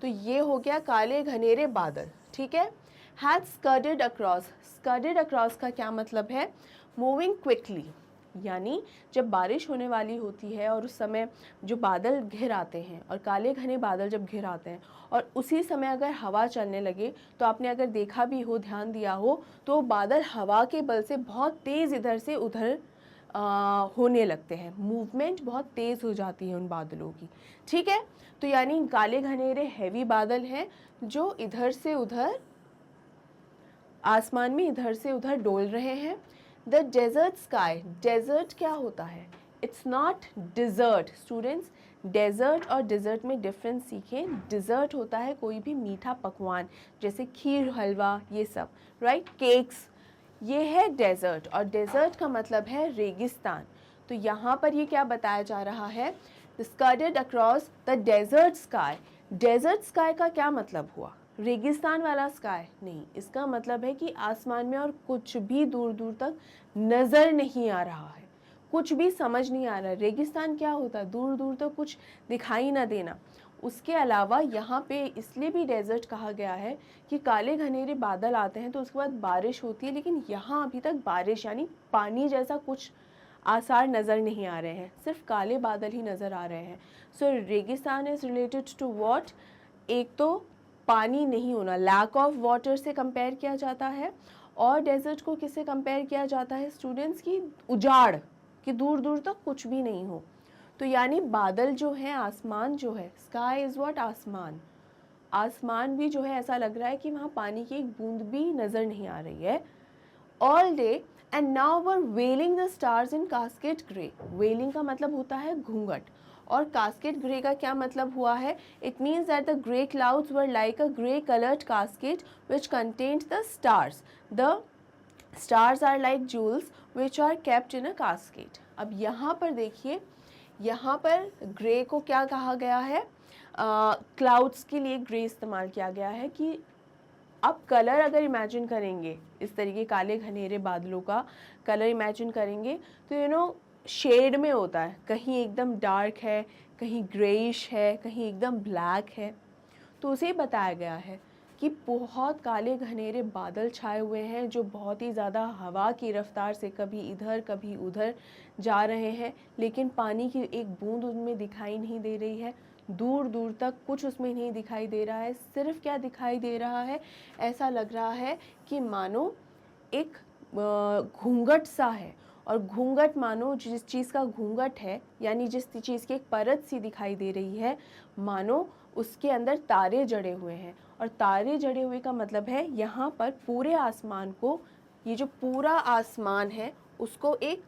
[SPEAKER 1] तो ये हो गया काले घनेरे बादल, ठीक है। हैड स्कर्डेड अक्रॉस, स्कर्डेड अक्रॉस का क्या मतलब है, मूविंग क्विकली, यानी जब बारिश होने वाली होती है और उस समय जो बादल घिर आते हैं, और काले घने बादल जब घिर आते हैं और उसी समय अगर हवा चलने लगे, तो आपने अगर देखा भी हो, ध्यान दिया हो, तो बादल हवा के बल से बहुत तेज़ इधर से उधर होने लगते हैं, मूवमेंट बहुत तेज़ हो जाती है उन बादलों की, ठीक है। तो यानी काले घनेरे हैवी बादल हैं जो इधर से उधर आसमान में इधर से उधर डोल रहे हैं। द डेजर्ट स्काई, डेजर्ट क्या होता है, it's not dessert. Students, desert और डिज़र्ट में डिफरेंस सीखें। डिज़र्ट होता है कोई भी मीठा पकवान, जैसे खीर, हलवा, ये सब, राइट, केक्स, ये है डेजर्ट। और डेजर्ट का मतलब है रेगिस्तान। तो यहाँ पर ये क्या बताया जा रहा है, scudded across the desert sky. Desert sky का क्या मतलब हुआ, रेगिस्तान वाला स्काई नहीं, इसका मतलब है कि आसमान में और कुछ भी दूर दूर तक नज़र नहीं आ रहा है, कुछ भी समझ नहीं आ रहा है। रेगिस्तान क्या होता है, दूर दूर तक कुछ दिखाई ना देना। उसके अलावा यहाँ पे इसलिए भी डेजर्ट कहा गया है कि काले घनेरे बादल आते हैं तो उसके बाद बारिश होती है, लेकिन यहाँ अभी तक बारिश यानी पानी जैसा कुछ आसार नज़र नहीं आ रहे हैं, सिर्फ काले बादल ही नज़र आ रहे हैं। सो रेगिस्तान इज़ रिलेटेड टू व्हाट, एक तो पानी नहीं होना, लैक ऑफ वाटर से कंपेयर किया जाता है, और डेजर्ट को किससे कंपेयर किया जाता है स्टूडेंट्स की? उजाड़, कि दूर दूर तक कुछ भी नहीं हो। तो यानी बादल जो है, आसमान जो है, स्काई इज़ व्हाट? आसमान। आसमान भी जो है ऐसा लग रहा है कि वहाँ पानी की एक बूंद भी नज़र नहीं आ रही है। All day and now were veiling the stars in casket grey. Veiling का मतलब होता है घूंघट, और कास्केट ग्रे का क्या मतलब हुआ है? It means that the grey clouds were like a grey coloured casket which contained the stars. The stars are like jewels which are kept in a casket. अब यहाँ पर देखिए, यहाँ पर ग्रे को क्या कहा गया है? क्लाउड्स के लिए ग्रे इस्तेमाल किया गया है कि अब कलर अगर इमेजिन करेंगे, इस तरीके काले घनेरे बादलों का कलर इमेजिन करेंगे तो शेड में होता है, कहीं एकदम डार्क है, कहीं ग्रेइश है, कहीं एकदम ब्लैक है। तो उसे बताया गया है कि बहुत काले घनेरे बादल छाए हुए हैं जो बहुत ही ज़्यादा हवा की रफ्तार से कभी इधर कभी उधर जा रहे हैं, लेकिन पानी की एक बूंद उनमें दिखाई नहीं दे रही है। दूर दूर तक कुछ उसमें नहीं दिखाई दे रहा है। सिर्फ क्या दिखाई दे रहा है? ऐसा लग रहा है कि मानो एक घूंघट सा है, और घूंघट मानो जिस चीज़ का घूंघट है, यानी जिस चीज़ की एक परत सी दिखाई दे रही है, मानो उसके अंदर तारे जड़े हुए हैं। और तारे जड़े हुए का मतलब है यहाँ पर पूरे आसमान को, ये जो पूरा आसमान है उसको एक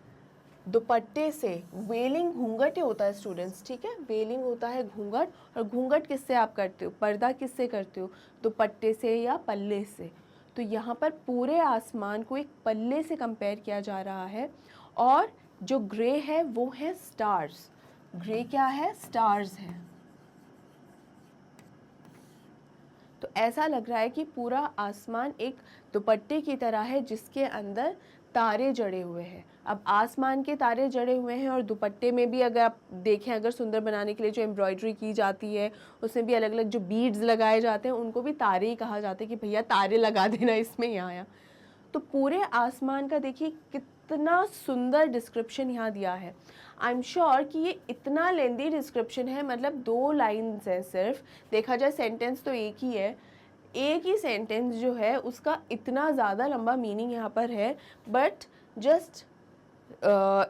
[SPEAKER 1] दुपट्टे से, वेलिंग घूंघट होता है स्टूडेंट्स, ठीक है, वेलिंग होता है घूंघट। और घूंघट किससे आप करते हो? पर्दा किससे करते हो? दुपट्टे से या पल्ले से। तो यहाँ पर पूरे आसमान को एक पल्ले से कंपेयर किया जा रहा है। और जो ग्रे है वो है स्टार्स। ग्रे क्या है? स्टार्स है। तो ऐसा लग रहा है कि पूरा आसमान एक दुपट्टे की तरह है जिसके अंदर तारे जड़े हुए हैं। अब आसमान के तारे जड़े हुए हैं, और दुपट्टे में भी अगर आप देखें, अगर सुंदर बनाने के लिए जो एम्ब्रॉयडरी की जाती है उसमें भी अलग अलग जो बीड्स लगाए जाते हैं उनको भी तारे ही कहा जाता है कि भैया तारे लगा देना इसमें यहाँ। तो पूरे आसमान का देखिए कितना सुंदर डिस्क्रिप्शन यहाँ दिया है। आई एम श्योर कि ये इतना लेंदी डिस्क्रिप्शन है, मतलब 2 लाइन्स हैं सिर्फ, देखा जाए सेंटेंस तो एक ही है, एक ही सेंटेंस जो है उसका इतना ज़्यादा लंबा मीनिंग यहाँ पर है। But just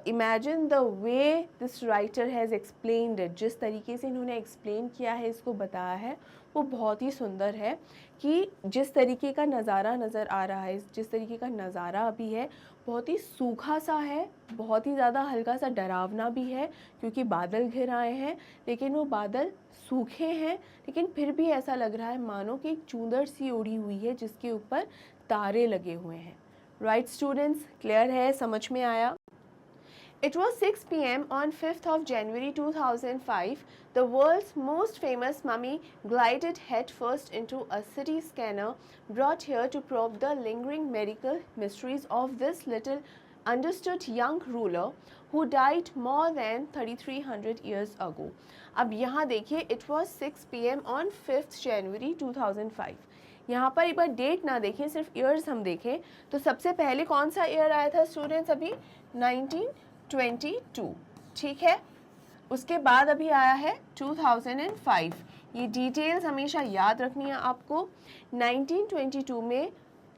[SPEAKER 1] imagine the way this writer has explained it, जिस तरीके से इन्होंने एक्सप्लेन किया है, इसको बताया है, वो बहुत ही सुंदर है। कि जिस तरीके का नज़ारा नज़र आ रहा है, जिस तरीके का नज़ारा अभी है, बहुत ही सूखा सा है, बहुत ही ज़्यादा हल्का सा डरावना भी है, क्योंकि बादल घिर आए हैं, लेकिन वो बादल सूखे हैं, लेकिन फिर भी ऐसा लग रहा है मानो कि एक चूंदर सी ओढ़ी हुई है जिसके ऊपर तारे लगे हुए हैं। राइट स्टूडेंट्स, क्लियर है? समझ में आया? It was 6 p.m. on 5th of January 2005. The world's most famous mummy glided headfirst into a CT scanner brought here to probe the lingering medical mysteries of this little understood young ruler who died more than 3300 years ago. अब यहाँ देखिए, it was 6 p.m. on 5th January 2005. यहाँ पर एक बार date ना देखें, सिर्फ years हम देखें तो सबसे पहले कौन सा ईयर आया था स्टूडेंट्स? अभी 1922, ठीक है। उसके बाद अभी आया है 2005। ये डिटेल्स हमेशा याद रखनी है आपको। 1922 में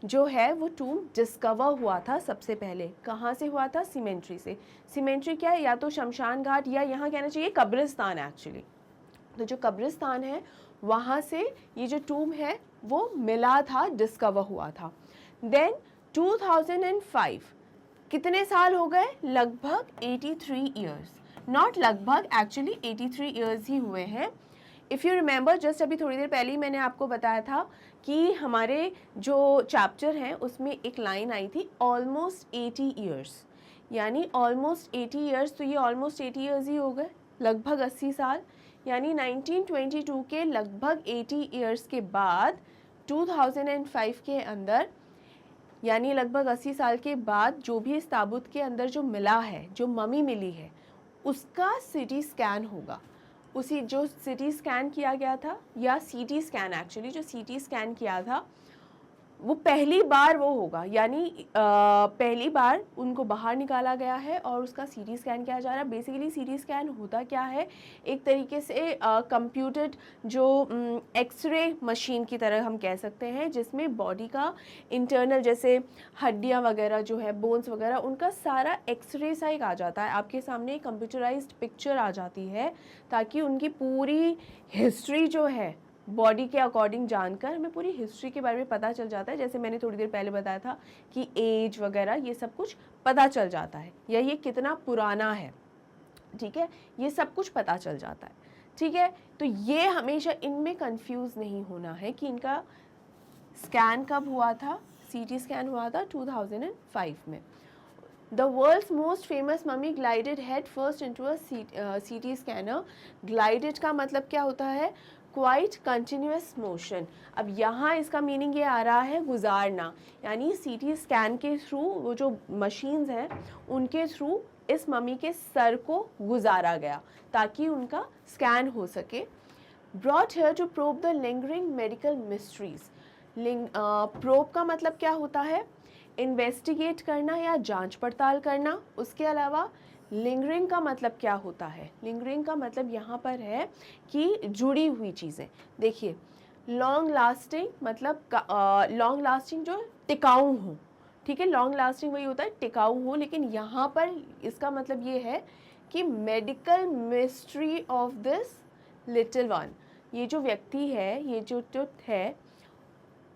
[SPEAKER 1] जो है वो टूम डिस्कवर हुआ था सबसे पहले। कहाँ से हुआ था? सीमेंट्री से। सीमेंट्री क्या है? या तो शमशान घाट, या यहाँ कहना चाहिए कब्रिस्तान एक्चुअली। तो जो कब्रिस्तान है वहाँ से ये जो टूम है वो मिला था, डिस्कवर हुआ था। देन 2005, कितने साल हो गए? लगभग 83 ईयर्स, नॉट लगभग, एक्चुअली 83 ईयर्स ही हुए हैं। इफ़ यू रिमेंबर, जस्ट अभी थोड़ी देर पहले ही मैंने आपको बताया था कि हमारे जो चैप्टर हैं उसमें एक लाइन आई थी ऑलमोस्ट 80 ईयर्स, यानी ऑलमोस्ट 80 ईयर्स, तो ये ऑलमोस्ट 80 ईयर्स ही हो गए, लगभग 80 साल। यानी 1922 के लगभग 80 ईयर्स के बाद 2005 के अंदर, यानी लगभग 80 साल के बाद जो भी इस ताबूत के अंदर जो मिला है, जो ममी मिली है, उसका सीटी स्कैन होगा। उसी जो सीटी स्कैन किया गया था, या सीटी स्कैन एक्चुअली, जो सीटी स्कैन किया था वो पहली बार वो होगा, यानी पहली बार उनको बाहर निकाला गया है और उसका सीटी स्कैन किया जा रहा है। बेसिकली सीटी स्कैन होता क्या है, एक तरीके से कंप्यूटेड जो एक्सरे मशीन की तरह हम कह सकते हैं, जिसमें बॉडी का इंटरनल जैसे हड्डियां वगैरह जो है, बोन्स वगैरह, उनका सारा एक्सरे सा एक आ जाता है आपके सामने, कंप्यूटराइज्ड पिक्चर आ जाती है, ताकि उनकी पूरी हिस्ट्री जो है बॉडी के अकॉर्डिंग जानकर हमें पूरी हिस्ट्री के बारे में पता चल जाता है। जैसे मैंने थोड़ी देर पहले बताया था कि एज वगैरह ये सब कुछ पता चल जाता है, या ये कितना पुराना है, ठीक है, ये सब कुछ पता चल जाता है, ठीक है। तो ये हमेशा इनमें कंफ्यूज नहीं होना है कि इनका स्कैन कब हुआ था। सीटी स्कैन हुआ था 2005 में। The world's most famous mummy glided head first into a CT scanner. Glided का मतलब क्या होता है, क्वाइट कंटिन्यूस मोशन। अब यहाँ इसका मीनिंग ये आ रहा है गुजारना, यानी सीटी स्कैन के थ्रू वो जो मशीन्स हैं उनके थ्रू इस मम्मी के सर को गुजारा गया ताकि उनका स्कैन हो सके। Brought here to probe the lingering medical mysteries. Probe का मतलब क्या होता है, इन्वेस्टिगेट करना या जांच पड़ताल करना। उसके अलावा लिंगरिंग का मतलब क्या होता है, लिंगरिंग का मतलब यहाँ पर है कि जुड़ी हुई चीज़ें। देखिए लॉन्ग लास्टिंग मतलब लॉन्ग लास्टिंग जो टिकाऊ हो, ठीक है, लॉन्ग लास्टिंग वही होता है टिकाऊ हो, लेकिन यहाँ पर इसका मतलब ये है कि medical mystery of this little one, ये जो व्यक्ति है, ये जो ट्रुथ है,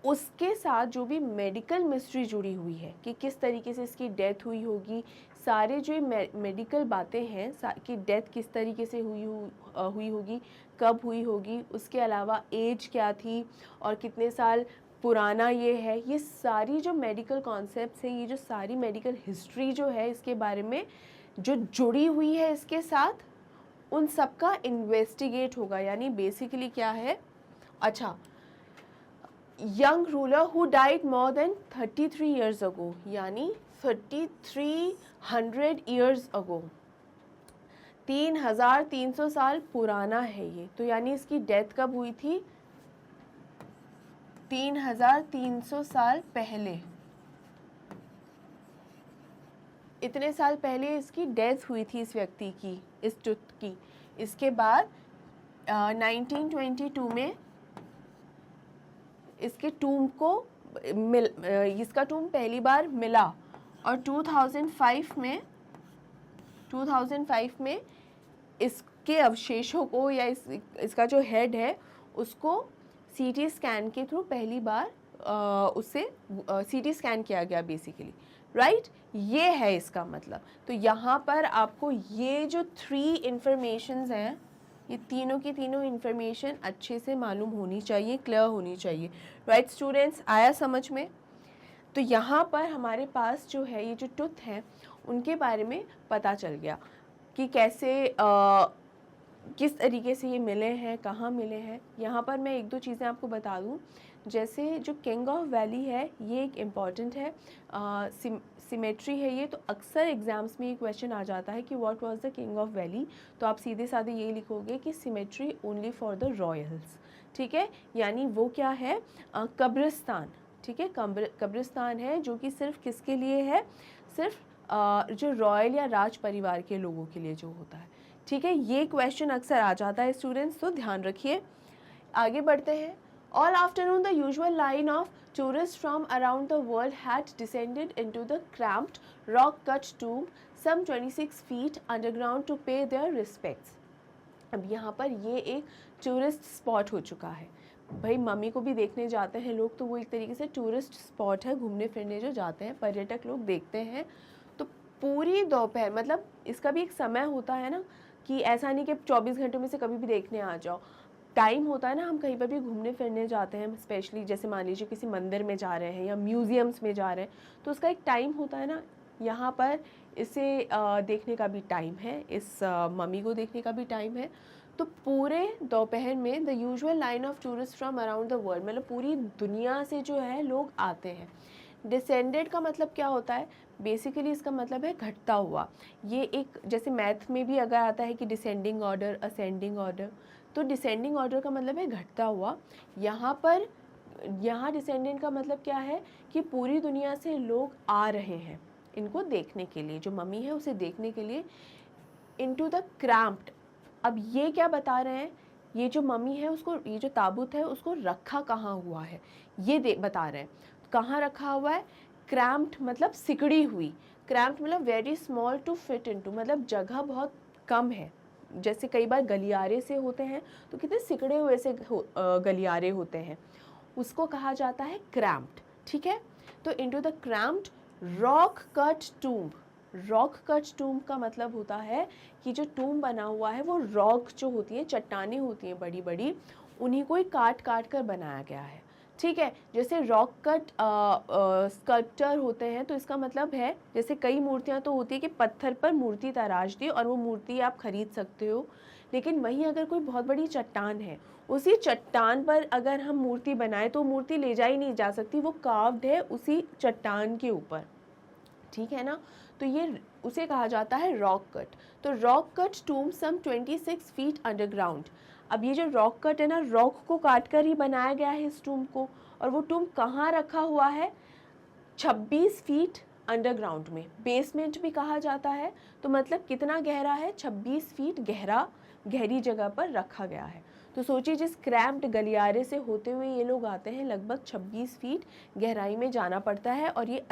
[SPEAKER 1] उसके साथ जो भी मेडिकल मिस्ट्री जुड़ी हुई है कि किस तरीके से इसकी डेथ हुई होगी, सारे जो मेडिकल बातें हैं कि डेथ किस तरीके से हुई होगी, कब हुई होगी, उसके अलावा एज क्या थी और कितने साल पुराना ये है, ये सारी जो मेडिकल कॉन्सेप्ट्स हैं, ये जो सारी मेडिकल हिस्ट्री जो है इसके बारे में जो जुड़ी हुई है इसके साथ, उन सब का इन्वेस्टिगेट होगा। यानी बेसिकली क्या है, अच्छा, young ruler who died more than 33 years ago, यानी 3300 ईयर्स अगो, 3300 साल पुराना है ये। तो यानी इसकी डेथ कब हुई थी, 3300 साल पहले, इतने साल पहले इसकी डेथ हुई थी इस व्यक्ति की, इस ट्रुथ की। इसके बाद 1922 में इसके टूम को इसका टूम पहली बार मिला और 2005 में इसके अवशेषों को या इसका जो हेड है उसको सीटी स्कैन के थ्रू पहली बार उससे सीटी स्कैन किया गया बेसिकली, राइट। ये है इसका मतलब। तो यहाँ पर आपको ये जो 3 इंफॉर्मेशंस हैं, ये तीनों की तीनों इन्फॉर्मेशन अच्छे से मालूम होनी चाहिए, क्लियर होनी चाहिए, राइट स्टूडेंट्स। आया समझ में? तो यहाँ पर हमारे पास जो है ये जो ट्रुथ है उनके बारे में पता चल गया कि कैसे किस तरीके से ये मिले हैं, कहाँ मिले हैं। यहाँ पर मैं 1-2 चीज़ें आपको बता दूँ, जैसे जो किंग ऑफ वैली है ये एक इम्पॉर्टेंट है, सिमेट्री है ये। तो अक्सर एग्जाम्स में ये क्वेश्चन आ जाता है कि what was the king of valley, तो आप सीधे साधे ये लिखोगे कि symmetry only for the Royals, ठीक है, यानी वो क्या है, कब्रिस्तान, ठीक है, कब्रिस्तान है जो कि सिर्फ किसके लिए है, सिर्फ जो रॉयल या राज परिवार के लोगों के लिए जो होता है, ठीक है। ये क्वेश्चन अक्सर आ जाता है स्टूडेंट्स, तो ध्यान रखिए। आगे बढ़ते हैं। All afternoon, the usual line of tourists from around the world had descended into the cramped, rock-cut tomb, some 26 feet underground, to pay their respects. अब यहाँ पर ये एक टूरिस्ट स्पॉट हो चुका है। भाई मम्मी को भी देखने जाते हैं लोग, तो वो एक तरीके से टूरिस्ट स्पॉट है, घूमने फिरने जो जाते हैं पर्यटक लोग देखते हैं। तो पूरी दोपहर, मतलब इसका भी एक समय होता है ना, कि ऐसा नहीं कि 24 घंटों में से कभी भी देखने आ जाओ। टाइम होता है ना, हम कहीं पर भी घूमने फिरने जाते हैं, स्पेशली जैसे मान लीजिए किसी मंदिर में जा रहे हैं या म्यूज़ियम्स में जा रहे हैं, तो उसका एक टाइम होता है ना। यहाँ पर इसे देखने का भी टाइम है, इस मम्मी को देखने का भी टाइम है। तो पूरे दोपहर में the usual line of tourist from around the world, मतलब पूरी दुनिया से जो है लोग आते हैं। डिसेंडेड का मतलब क्या होता है, बेसिकली इसका मतलब है घटता हुआ। ये एक जैसे मैथ में भी अगर आता है कि डिसेंडिंग ऑर्डर, असेंडिंग ऑर्डर, तो डिसेंडिंग ऑर्डर का मतलब है घटता हुआ। यहाँ पर यहाँ डिसेंडेंट का मतलब क्या है कि पूरी दुनिया से लोग आ रहे हैं इनको देखने के लिए, जो मम्मी है उसे देखने के लिए, इनटू द क्रैम्प्ड। अब ये क्या बता रहे हैं, ये जो मम्मी है उसको, ये जो ताबूत है उसको रखा कहाँ हुआ है ये बता रहे हैं। कहाँ रखा हुआ है, क्रैम्प्ड मतलब सिकड़ी हुई, क्रैम्प्ड मतलब very small to fit into, मतलब जगह बहुत कम है। जैसे कई बार गलियारे से होते हैं तो कितने सिकड़े हुए से गलियारे होते हैं, उसको कहा जाता है क्रैम्प्ड। ठीक है, तो into the cramped rock cut tomb. Rock cut tomb का मतलब होता है कि जो टूम्ब बना हुआ है वो रॉक जो होती है, चट्टानें होती हैं बड़ी बड़ी, उन्हीं को ही काट काट कर बनाया गया है। ठीक है, जैसे रॉक कट स्कल्पचर होते हैं तो इसका मतलब है, जैसे कई मूर्तियां तो होती है कि पत्थर पर मूर्ति तराश दी और वो मूर्ति आप खरीद सकते हो, लेकिन वहीं अगर कोई बहुत बड़ी चट्टान है, उसी चट्टान पर अगर हम मूर्ति बनाएं तो मूर्ति ले जाई नहीं जा सकती, वो कार्व्ड है उसी चट्टान के ऊपर। ठीक है ना, तो ये उसे कहा जाता है रॉक कट। तो रॉक कट टूम्ब सम 26 फीट अंडरग्राउंड। अब ये जो रॉक कट है ना, रॉक को काट कर ही बनाया गया है इस टूम्ब को, और वो टूम्ब कहाँ रखा हुआ है, 26 फीट अंडरग्राउंड में, बेसमेंट भी कहा जाता है। तो मतलब कितना गहरा है, 26 फीट गहरी जगह पर रखा गया है। तो सोचिए जिस क्रैम्प्ड गलियारे से होते हुए ये लोग आते हैं, लगभग 26 फीट गहराई में जाना पड़ता है, और ये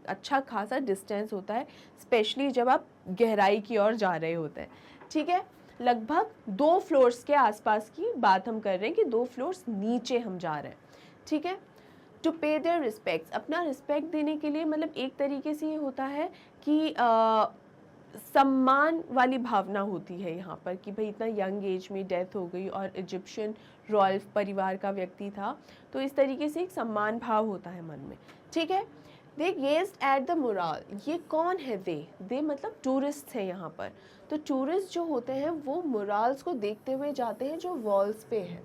[SPEAKER 1] अच्छा खासा डिस्टेंस होता है, स्पेशली जब आप गहराई की ओर जा रहे होते हैं। ठीक है, लगभग 2 फ्लोर्स के आसपास की बात हम कर रहे हैं कि 2 फ्लोर्स नीचे हम जा रहे हैं। ठीक है, टू पे देयर रिस्पेक्ट्स, अपना रिस्पेक्ट देने के लिए, मतलब एक तरीके से ये होता है कि सम्मान वाली भावना होती है यहाँ पर कि भाई इतना यंग एज में डेथ हो गई और इजिप्शियन रॉयल परिवार का व्यक्ति था, तो इस तरीके से एक सम्मान भाव होता है मन में। ठीक है, दे गेज्ड एट द मुराल। ये कौन है दे मतलब टूरिस्ट है यहाँ पर। तो टूरिस्ट जो होते हैं वो मुराल्स को देखते हुए जाते हैं जो वॉल्स पे है।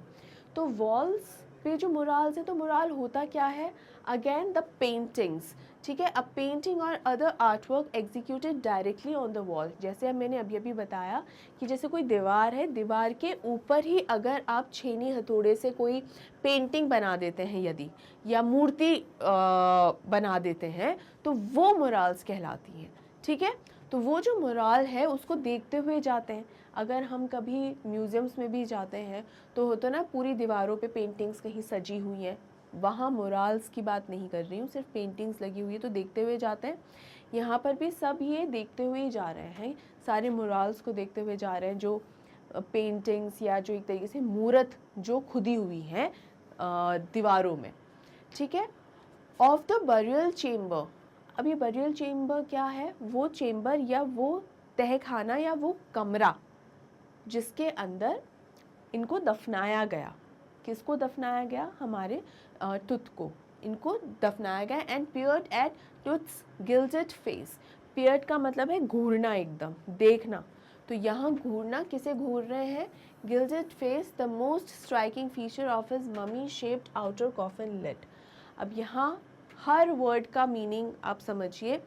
[SPEAKER 1] तो वॉल्स पे जो मुराल्स है, तो मुराल होता क्या है, अगेन द पेंटिंग्स। ठीक है, अ पेंटिंग और other art work executed directly on the wall. जैसे अब मैंने अभी बताया कि जैसे कोई दीवार है, दीवार के ऊपर ही अगर आप छेनी हथौड़े से कोई पेंटिंग बना देते हैं यदि, या मूर्ति बना देते हैं, तो वो मुराल्स कहलाती हैं। ठीक है, तो वो जो मुराल है उसको देखते हुए जाते हैं। अगर हम कभी म्यूज़ियम्स में भी जाते हैं तो होता ना, पूरी दीवारों पे पेंटिंग्स कहीं सजी हुई हैं, वहाँ मुराल्स की बात नहीं कर रही हूँ, सिर्फ पेंटिंग्स लगी हुई है तो देखते हुए जाते हैं। यहाँ पर भी सब ये देखते हुए ही जा रहे हैं, सारे मुराल्स को देखते हुए जा रहे हैं, जो पेंटिंग्स या जो एक तरीके से मूर्त जो खुदी हुई हैं दीवारों में। ठीक है, ऑफ द बरियल चेम्बर। अब ये बरियल चेम्बर क्या है, वो चेम्बर या वो तहखाना या वो कमरा जिसके अंदर इनको दफनाया गया। किसको दफनाया गया, हमारे टुथ को इनको दफनाया गया। And peered at Tut's gilded face. Peered का मतलब है घूरना, एकदम देखना। तो यहाँ घूरना, किसे घूर रहे हैं, gilded face the most striking feature of his mummy shaped outer coffin lid. अब यहाँ हर वर्ड का मीनिंग आप समझिए।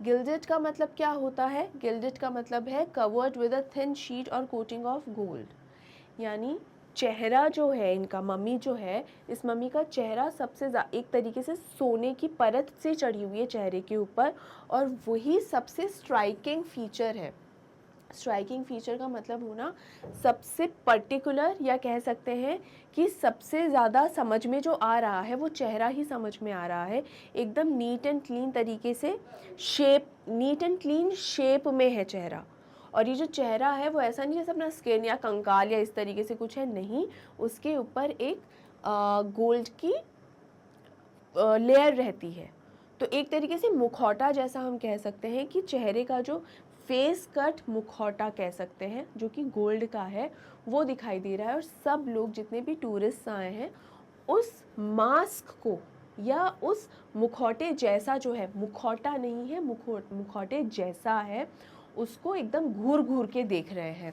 [SPEAKER 1] गिल्डेड का मतलब क्या होता है, गिल्डेड का मतलब है covered with a thin sheet और कोटिंग ऑफ गोल्ड। यानी चेहरा जो है इनका, मम्मी जो है, इस मम्मी का चेहरा सबसे एक तरीके से सोने की परत से चढ़ी हुई है चेहरे के ऊपर, और वही सबसे स्ट्राइकिंग फीचर है। स्ट्राइकिंग फीचर का मतलब होना सबसे पर्टिकुलर, या कह सकते हैं कि सबसे ज़्यादा समझ में जो आ रहा है वो चेहरा ही समझ में आ रहा है। एकदम नीट एंड क्लीन तरीके से shape, neat and clean shape में है चेहरा। और ये जो चेहरा है वो ऐसा नहीं जैसे अपना स्किन या कंकाल या इस तरीके से कुछ है, नहीं, उसके ऊपर एक गोल्ड की लेयर रहती है। तो एक तरीके से मुखौटा जैसा हम कह सकते हैं कि चेहरे का जो फेस कट मुखौटा कह सकते हैं, जो कि गोल्ड का है, वो दिखाई दे रहा है। और सब लोग जितने भी टूरिस्ट आए हैं उस मास्क को या उस मुखौटे जैसा, जो है मुखौटा नहीं है, मुखौटे जैसा है, उसको एकदम घूर घूर के देख रहे हैं।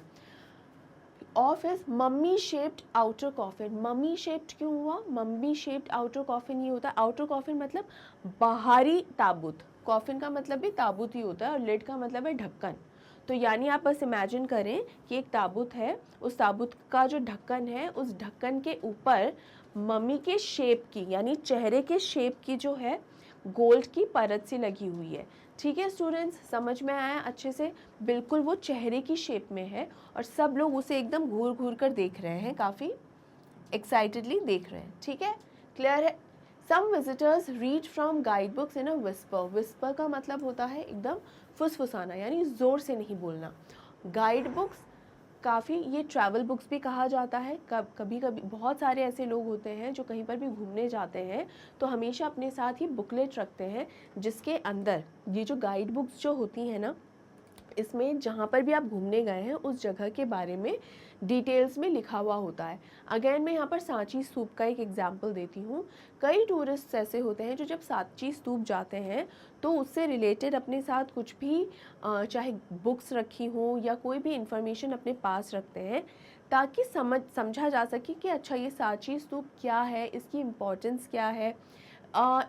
[SPEAKER 1] Of his mummy shaped outer coffin. Mummy shaped क्यों हुआ, मम्मी शेप्ड आउटर कॉफिन ये होता है, आउटर कॉफिन मतलब बाहरी ताबूत, कॉफिन का मतलब भी ताबूत ही होता है, और लिड का मतलब है ढक्कन। तो यानी आप बस इमेजिन करें कि एक ताबूत है, उस ताबूत का जो ढक्कन है, उस ढक्कन के ऊपर मम्मी के शेप की यानी चेहरे के शेप की जो है गोल्ड की परत सी लगी हुई है। ठीक है स्टूडेंट्स, समझ में आया अच्छे से? बिल्कुल वो चेहरे की शेप में है और सब लोग उसे एकदम घूर घूर कर देख रहे हैं, काफ़ी एक्साइटेडली देख रहे हैं। ठीक है, क्लियर है? Some visitors read from guide books in a whisper. Whisper का मतलब होता है एकदम फुसफुसाना, यानी ज़ोर से नहीं बोलना। गाइड बुक्स काफ़ी, ये ट्रैवल बुक्स भी कहा जाता है। कभी कभी बहुत सारे ऐसे लोग होते हैं जो कहीं पर भी घूमने जाते हैं तो हमेशा अपने साथ ही बुकलेट रखते हैं, जिसके अंदर ये जो गाइड बुक्स जो होती हैं ना, इसमें जहाँ पर भी आप घूमने गए हैं उस जगह के बारे में डिटेल्स में लिखा हुआ होता है। अगेन मैं यहाँ पर सांची स्तूप का एक एग्जांपल देती हूँ। कई टूरिस्ट ऐसे होते हैं जो जब सांची स्तूप जाते हैं तो उससे रिलेटेड अपने साथ कुछ भी चाहे बुक्स रखी हो या कोई भी इंफॉर्मेशन अपने पास रखते हैं, ताकि समझा जा सके कि अच्छा ये सांची स्तूप क्या है, इसकी इम्पोर्टेंस क्या है,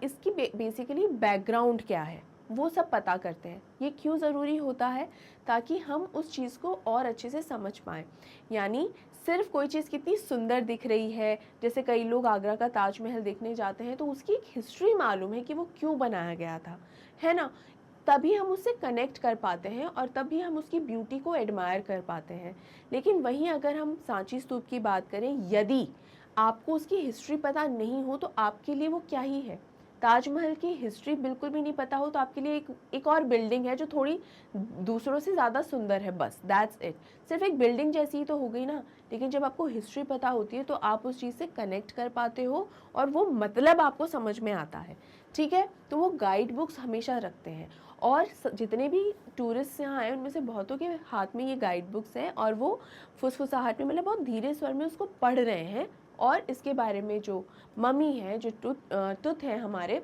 [SPEAKER 1] इसकी बेसिकली बैकग्राउंड क्या है, वो सब पता करते हैं। ये क्यों ज़रूरी होता है? ताकि हम उस चीज़ को और अच्छे से समझ पाएँ। यानी सिर्फ कोई चीज़ कितनी सुंदर दिख रही है, जैसे कई लोग आगरा का ताजमहल देखने जाते हैं तो उसकी एक हिस्ट्री मालूम है कि वो क्यों बनाया गया था, है ना? तभी हम उससे कनेक्ट कर पाते हैं और तभी हम उसकी ब्यूटी को एडमायर कर पाते हैं। लेकिन वहीं अगर हम सांची स्तूप की बात करें, यदि आपको उसकी हिस्ट्री पता नहीं हो तो आपके लिए वो क्या ही है। ताजमहल की हिस्ट्री बिल्कुल भी नहीं पता हो तो आपके लिए एक और बिल्डिंग है जो थोड़ी दूसरों से ज़्यादा सुंदर है, बस दैट्स इट। सिर्फ एक बिल्डिंग जैसी ही तो हो गई ना। लेकिन जब आपको हिस्ट्री पता होती है तो आप उस चीज़ से कनेक्ट कर पाते हो और वो मतलब आपको समझ में आता है। ठीक है, तो वो गाइड बुक्स हमेशा रखते हैं और जितने भी टूरिस्ट यहाँ आए उनमें से बहुतों के हाथ में ये गाइड बुक्स हैं और वो फुसफुसाहट में, मतलब बहुत धीरे स्वर में उसको पढ़ रहे हैं और इसके बारे में जो मम्मी है, जो तुत है हमारे,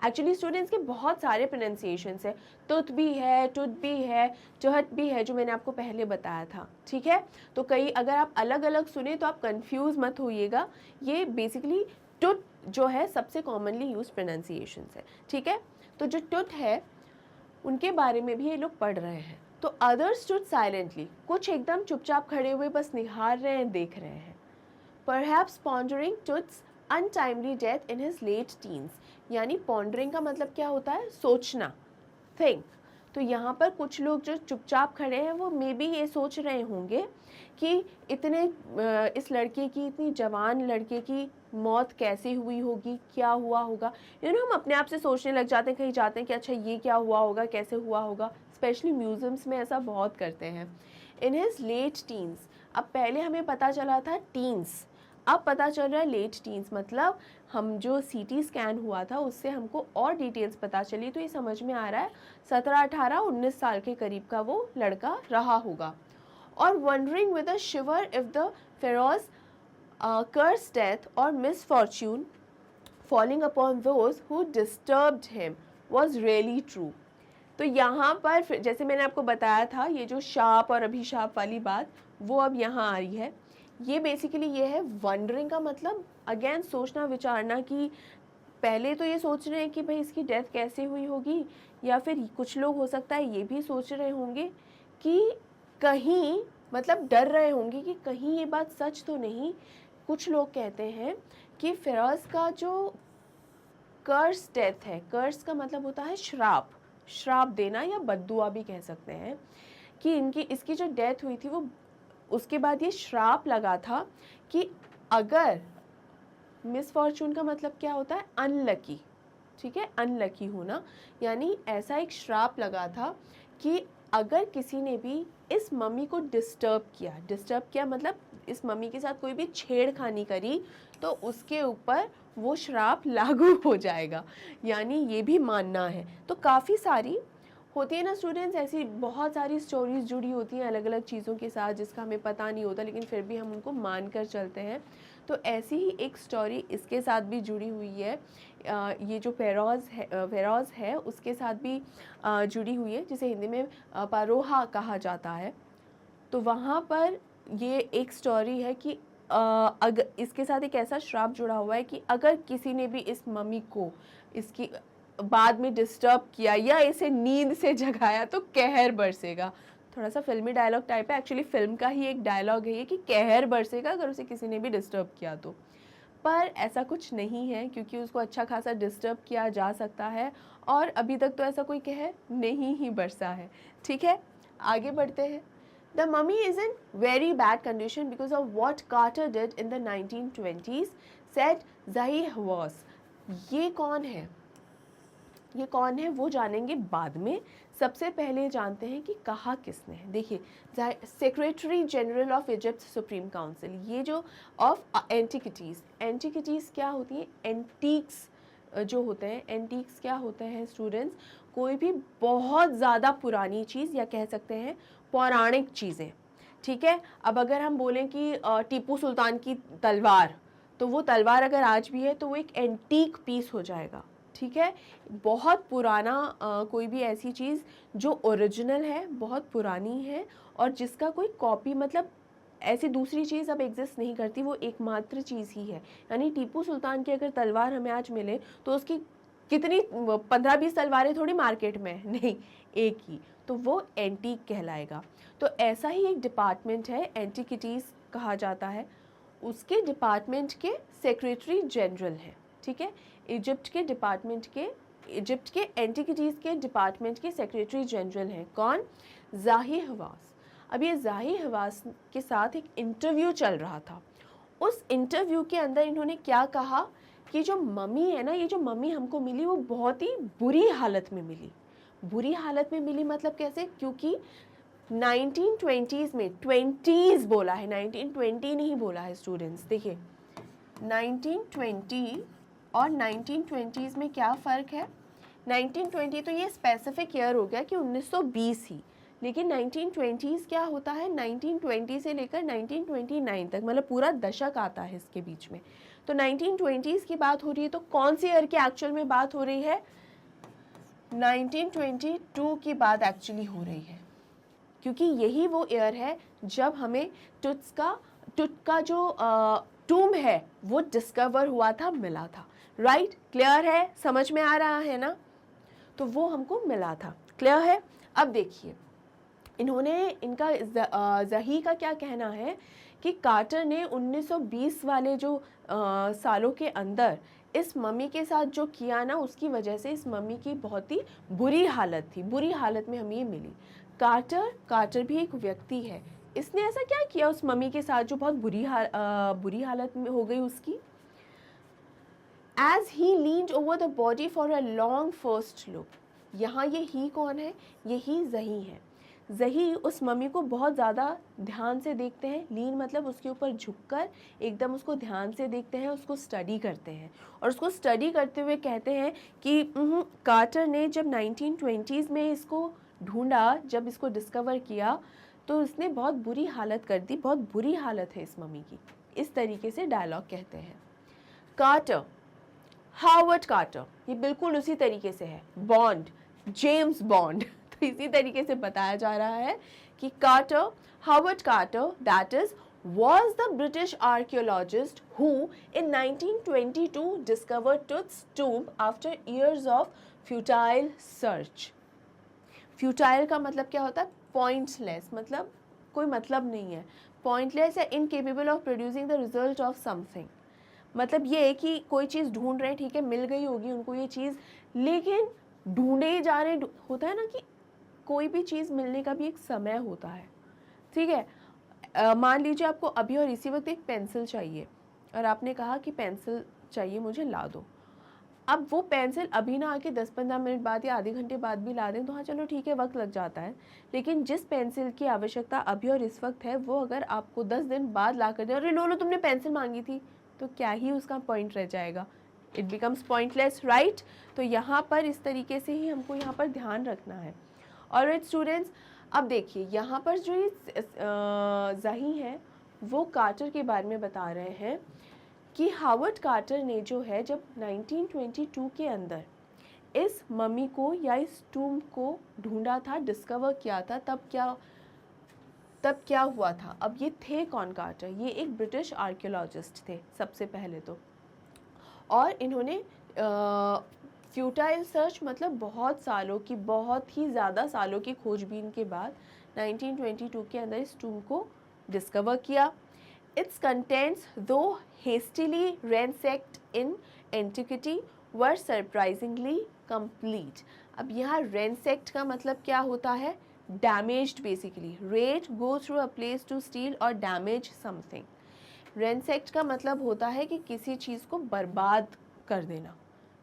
[SPEAKER 1] एक्चुअली स्टूडेंट्स के बहुत सारे प्रोनाउंसिएशंस है। तुत भी है, टुत भी है, चहट भी है, जो मैंने आपको पहले बताया था। ठीक है, तो कई अगर आप अलग अलग सुने तो आप कंफ्यूज मत होइएगा। ये बेसिकली टुत जो है सबसे कॉमनली यूज प्रोनाउंसिएशंस है। ठीक है, तो जो टुत है उनके बारे में भी ये लोग पढ़ रहे हैं। तो अदर्स स्टूड साइलेंटली, कुछ एकदम चुपचाप खड़े हुए बस निहार रहे हैं, देख रहे हैं। Perhaps pondering Tut's untimely death in his late teens, यानी pondering का मतलब क्या होता है? सोचना, think। तो यहाँ पर कुछ लोग जो चुपचाप खड़े हैं वो मे बी ये सोच रहे होंगे कि इस लड़के की, इतनी जवान लड़के की मौत कैसे हुई होगी, क्या हुआ होगा। हम अपने आप से सोचने लग जाते हैं, कहीं जाते हैं कि अच्छा ये क्या हुआ होगा, कैसे हुआ होगा। स्पेशली म्यूजियम्स में ऐसा बहुत करते हैं। इन हिज लेट टीन्स, अब पहले हमें पता चला था टीन्स, अब पता चल रहा है लेट टीन्स, मतलब हम जो सीटी स्कैन हुआ था उससे हमको और डिटेल्स पता चली, तो ये समझ में आ रहा है 17, 18, 19 साल के करीब का वो लड़का रहा होगा। और wondering with a shiver if the pharaoh's curse death or misfortune falling upon those who disturbed him was really true. तो यहाँ पर जैसे मैंने आपको बताया था, ये जो शाप और अभिशाप वाली बात वो अब यहाँ आ रही है। ये बेसिकली ये है वंडरिंग का मतलब अगेन सोचना विचारना, कि पहले तो ये सोच रहे हैं कि भाई इसकी डेथ कैसे हुई होगी, या फिर कुछ लोग हो सकता है ये भी सोच रहे होंगे कि कहीं, मतलब डर रहे होंगे कि कहीं ये बात सच तो नहीं। कुछ लोग कहते हैं कि फिरोज का जो कर्स डेथ है, कर्स का मतलब होता है श्राप, श्राप देना या बद्दुआ भी कह सकते हैं, कि इसकी जो डेथ हुई थी वो उसके बाद ये श्राप लगा था कि अगर मिसफॉर्चून का मतलब क्या होता है? अनलकी। ठीक है, अनलकी होना, यानी ऐसा एक श्राप लगा था कि अगर किसी ने भी इस मम्मी को डिस्टर्ब किया मतलब इस मम्मी के साथ कोई भी छेड़खानी करी तो उसके ऊपर वो श्राप लागू हो जाएगा, यानी ये भी मानना है। तो काफ़ी सारी होती है ना स्टूडेंट्स, ऐसी बहुत सारी स्टोरीज जुड़ी होती हैं अलग अलग चीज़ों के साथ जिसका हमें पता नहीं होता, लेकिन फिर भी हम उनको मान कर चलते हैं। तो ऐसी ही एक स्टोरी इसके साथ भी जुड़ी हुई है। ये जो फेरोज है उसके साथ भी जुड़ी हुई है, जिसे हिंदी में परोहा कहा जाता है। तो वहाँ पर ये एक स्टोरी है कि अगर इसके साथ एक ऐसा श्राप जुड़ा हुआ है कि अगर किसी ने भी इस मम्मी को इसकी बाद में डिस्टर्ब किया या इसे नींद से जगाया तो कहर बरसेगा। थोड़ा सा फिल्मी डायलॉग टाइप है, एक्चुअली फिल्म का ही एक डायलॉग है ये कि कहर बरसेगा अगर उसे किसी ने भी डिस्टर्ब किया तो। पर ऐसा कुछ नहीं है क्योंकि उसको अच्छा खासा डिस्टर्ब किया जा सकता है और अभी तक तो ऐसा कोई कहर नहीं ही बरसा है। ठीक है, आगे बढ़ते हैं। The mummy is in very bad condition because of what Carter did in the 1920s, said Zahi Hawass. ये कौन है, ये कौन है वो जानेंगे बाद में। सबसे पहले जानते हैं कि कहा किसने है। देखिए, secretary general of Egypt supreme council, ये जो ऑफ एंटिकिटीज़, एंटिकिटीज़ क्या होती हैं, एंटीक्स जो होते हैं, एंटीक्स क्या होते हैं स्टूडेंट्स, कोई भी बहुत ज़्यादा पुरानी चीज़ या कह सकते हैं पौराणिक चीज़ें। ठीक है, अब अगर हम बोलें कि टीपू सुल्तान की तलवार, तो वो तलवार अगर आज भी है तो वो एक एंटीक पीस हो जाएगा। ठीक है, बहुत पुराना कोई भी ऐसी चीज़ जो ओरिजिनल है, बहुत पुरानी है और जिसका कोई कॉपी, मतलब ऐसी दूसरी चीज़ अब एग्जिस्ट नहीं करती, वो एकमात्र चीज़ ही है। यानी टीपू सुल्तान की अगर तलवार हमें आज मिले तो उसकी कितनी 15-20 तलवारें थोड़ी मार्केट में नहीं, एक ही, तो वो एंटीक कहलाएगा। तो ऐसा ही एक डिपार्टमेंट है, एंटिकिटीज़ कहा जाता है, उसके डिपार्टमेंट के सेक्रेटरी जनरल हैं। ठीक है, इजिप्ट के डिपार्टमेंट के, इजिप्ट के एंटिकिटीज़ के डिपार्टमेंट के सेक्रेटरी जनरल हैं कौन, ज़ाही हवास। अब ये ज़ाही हवास के साथ एक इंटरव्यू चल रहा था। उस इंटरव्यू के अंदर इन्होंने क्या कहा कि जो मम्मी है ना, ये जो मम्मी हमको मिली वो बहुत ही बुरी हालत में मिली। बुरी हालत में मिली मतलब कैसे, क्योंकि 1920s में, 20s बोला है, 1920 नहीं बोला है स्टूडेंट्स। देखिए 1920 और 1920s में क्या फ़र्क है। 1920 तो ये स्पेसिफिक ईयर हो गया कि 1920 ही, लेकिन 1920s क्या होता है, 1920 से लेकर 1929 तक, मतलब पूरा दशक आता है इसके बीच में। तो 1920s की बात हो रही है, तो कौन सी ईयर की एक्चुअल में बात हो रही है, 1922 की बात एक्चुअली हो रही है, क्योंकि यही वो ईयर है जब हमें टुट का जो टूम है वो डिस्कवर हुआ था, मिला था। राइट, क्लियर है, समझ में आ रहा है ना, तो वो हमको मिला था, क्लियर है। अब देखिए इन्होंने, इनका ज़ही का क्या कहना है कि कार्टर ने 1920 वाले जो सालों के अंदर इस मम्मी के साथ जो किया ना, उसकी वजह से इस मम्मी की बहुत ही बुरी हालत थी, बुरी हालत में हमें ये मिली। कार्टर भी एक व्यक्ति है, इसने ऐसा क्या किया उस मम्मी के साथ जो बहुत बुरी हालत में हो गई उसकी। As he leaned over the body for a long first look, यहाँ ये ही कौन है, यही ज़ही है। ज़ही उस मम्मी को बहुत ज़्यादा ध्यान से देखते हैं, लीन मतलब उसके ऊपर झुककर एकदम उसको ध्यान से देखते हैं, उसको स्टडी करते हैं और उसको स्टडी करते हुए कहते हैं कि कार्टर ने जब 1920s में इसको ढूंढा, जब इसको डिस्कवर किया तो इसने बहुत बुरी हालत कर दी, बहुत बुरी हालत है इस मम्मी की। इस तरीके से डायलॉग कहते हैं। कार्टर, हार्वर्ड कार्टर, ये बिल्कुल उसी तरीके से है, बॉन्ड, जेम्स बॉन्ड तो इसी तरीके से बताया जा रहा है कि Carter, Howard Carter, that is was the British archaeologist who in 1922 discovered Tut's tomb after years of futile search। Futile का मतलब क्या होता है, पॉइंटलेस, मतलब कोई मतलब नहीं है, पॉइंटलेस या incapable of producing the result of something. मतलब ये है कि कोई चीज़ ढूंढ रहे हैं, ठीक है, मिल गई होगी उनको ये चीज़, लेकिन ढूंढे जा रहे, होता है ना कि कोई भी चीज़ मिलने का भी एक समय होता है। ठीक है, मान लीजिए आपको अभी और इसी वक्त एक पेंसिल चाहिए और आपने कहा कि पेंसिल चाहिए मुझे, ला दो। अब वो पेंसिल अभी ना आके 10-15 मिनट बाद या आधे घंटे बाद भी ला दें तो हाँ चलो ठीक है, वक्त लग जाता है, लेकिन जिस पेंसिल की आवश्यकता अभी और इस वक्त है वो अगर आपको 10 दिन बाद ला कर दे, अरे लो तुमने पेंसिल मांगी थी, तो क्या ही उसका पॉइंट रह जाएगा, इट बिकम्स पॉइंटलेस, राइट। तो यहाँ पर इस तरीके से ही हमको यहाँ पर ध्यान रखना है। और राइट स्टूडेंट्स, अब देखिए यहाँ पर जो ये ज़ही है वो कार्टर के बारे में बता रहे हैं कि हार्वर्ड कार्टर ने जो है जब 1922 के अंदर इस मम्मी को या इस टूम को ढूंढा था, डिस्कवर किया था, तब क्या हुआ था। अब ये थे कौन कार्टर, ये एक ब्रिटिश आर्कियोलॉजिस्ट थे सबसे पहले तो, और इन्होंने फ्यूटाइल सर्च मतलब बहुत सालों की, बहुत ही ज़्यादा सालों की खोजबीन के बाद 1922 के अंदर इस टूम को डिस्कवर किया। Its contents though hastily ransacked in antiquity were surprisingly complete. अब यहाँ ransacked का मतलब क्या होता है? Damaged basically. Raid go through a place to steal और डैमेज समथिंग। ransacked का मतलब होता है कि किसी चीज़ को बर्बाद कर देना,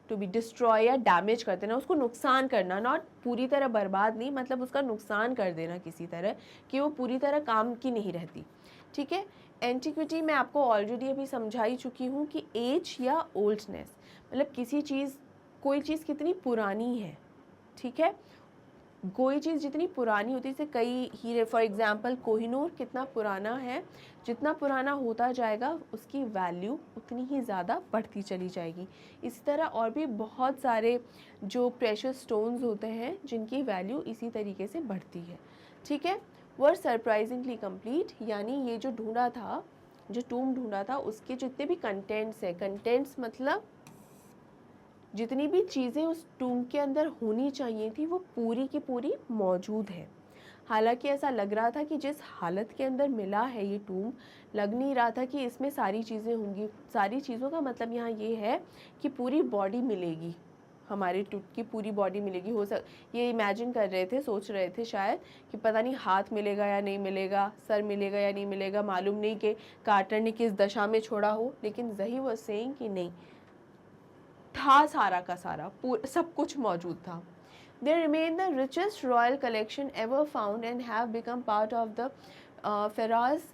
[SPEAKER 1] टू बी डिस्ट्रॉय या डैमेज कर देना, उसको नुकसान करना, नॉट पूरी तरह बर्बाद नहीं, मतलब उसका नुकसान कर देना किसी तरह कि वो पूरी तरह काम की नहीं रहती। ठीक है। एंटिक्विटी मैं आपको ऑलरेडी अभी समझा ही चुकी हूँ कि एज या ओल्डनेस, मतलब किसी चीज़, कोई चीज़ कितनी पुरानी है। ठीक है। कोई चीज़ जितनी पुरानी होती है, जैसे कई हीरे फॉर एग्जांपल कोहिनूर कितना पुराना है, जितना पुराना होता जाएगा उसकी वैल्यू उतनी ही ज़्यादा बढ़ती चली जाएगी। इसी तरह और भी बहुत सारे जो प्रेशियस स्टोन्स होते हैं जिनकी वैल्यू इसी तरीके से बढ़ती है। ठीक है। वर सरप्राइजिंगली कंप्लीट, यानी ये जो ढूंढा था, जो टूम ढूंढा था, उसके जितने भी कंटेंट्स हैं, कंटेंट्स मतलब जितनी भी चीज़ें उस टूम के अंदर होनी चाहिए थी वो पूरी की पूरी मौजूद है। हालांकि ऐसा लग रहा था कि जिस हालत के अंदर मिला है ये टूम, लग नहीं रहा था कि इसमें सारी चीज़ें होंगी। सारी चीज़ों का मतलब यहाँ ये है कि पूरी बॉडी मिलेगी, हमारे टूट की पूरी बॉडी मिलेगी। ये इमेजिन कर रहे थे, सोच रहे थे शायद कि पता नहीं हाथ मिलेगा या नहीं मिलेगा, सर मिलेगा या नहीं मिलेगा, मालूम नहीं कि कार्टर ने किस दशा में छोड़ा हो, लेकिन ज़ही वाज सेइंग कि नहीं था, सारा का सारा सब कुछ मौजूद था। They remain the richest royal collection ever found and have become part of the Pharaoh's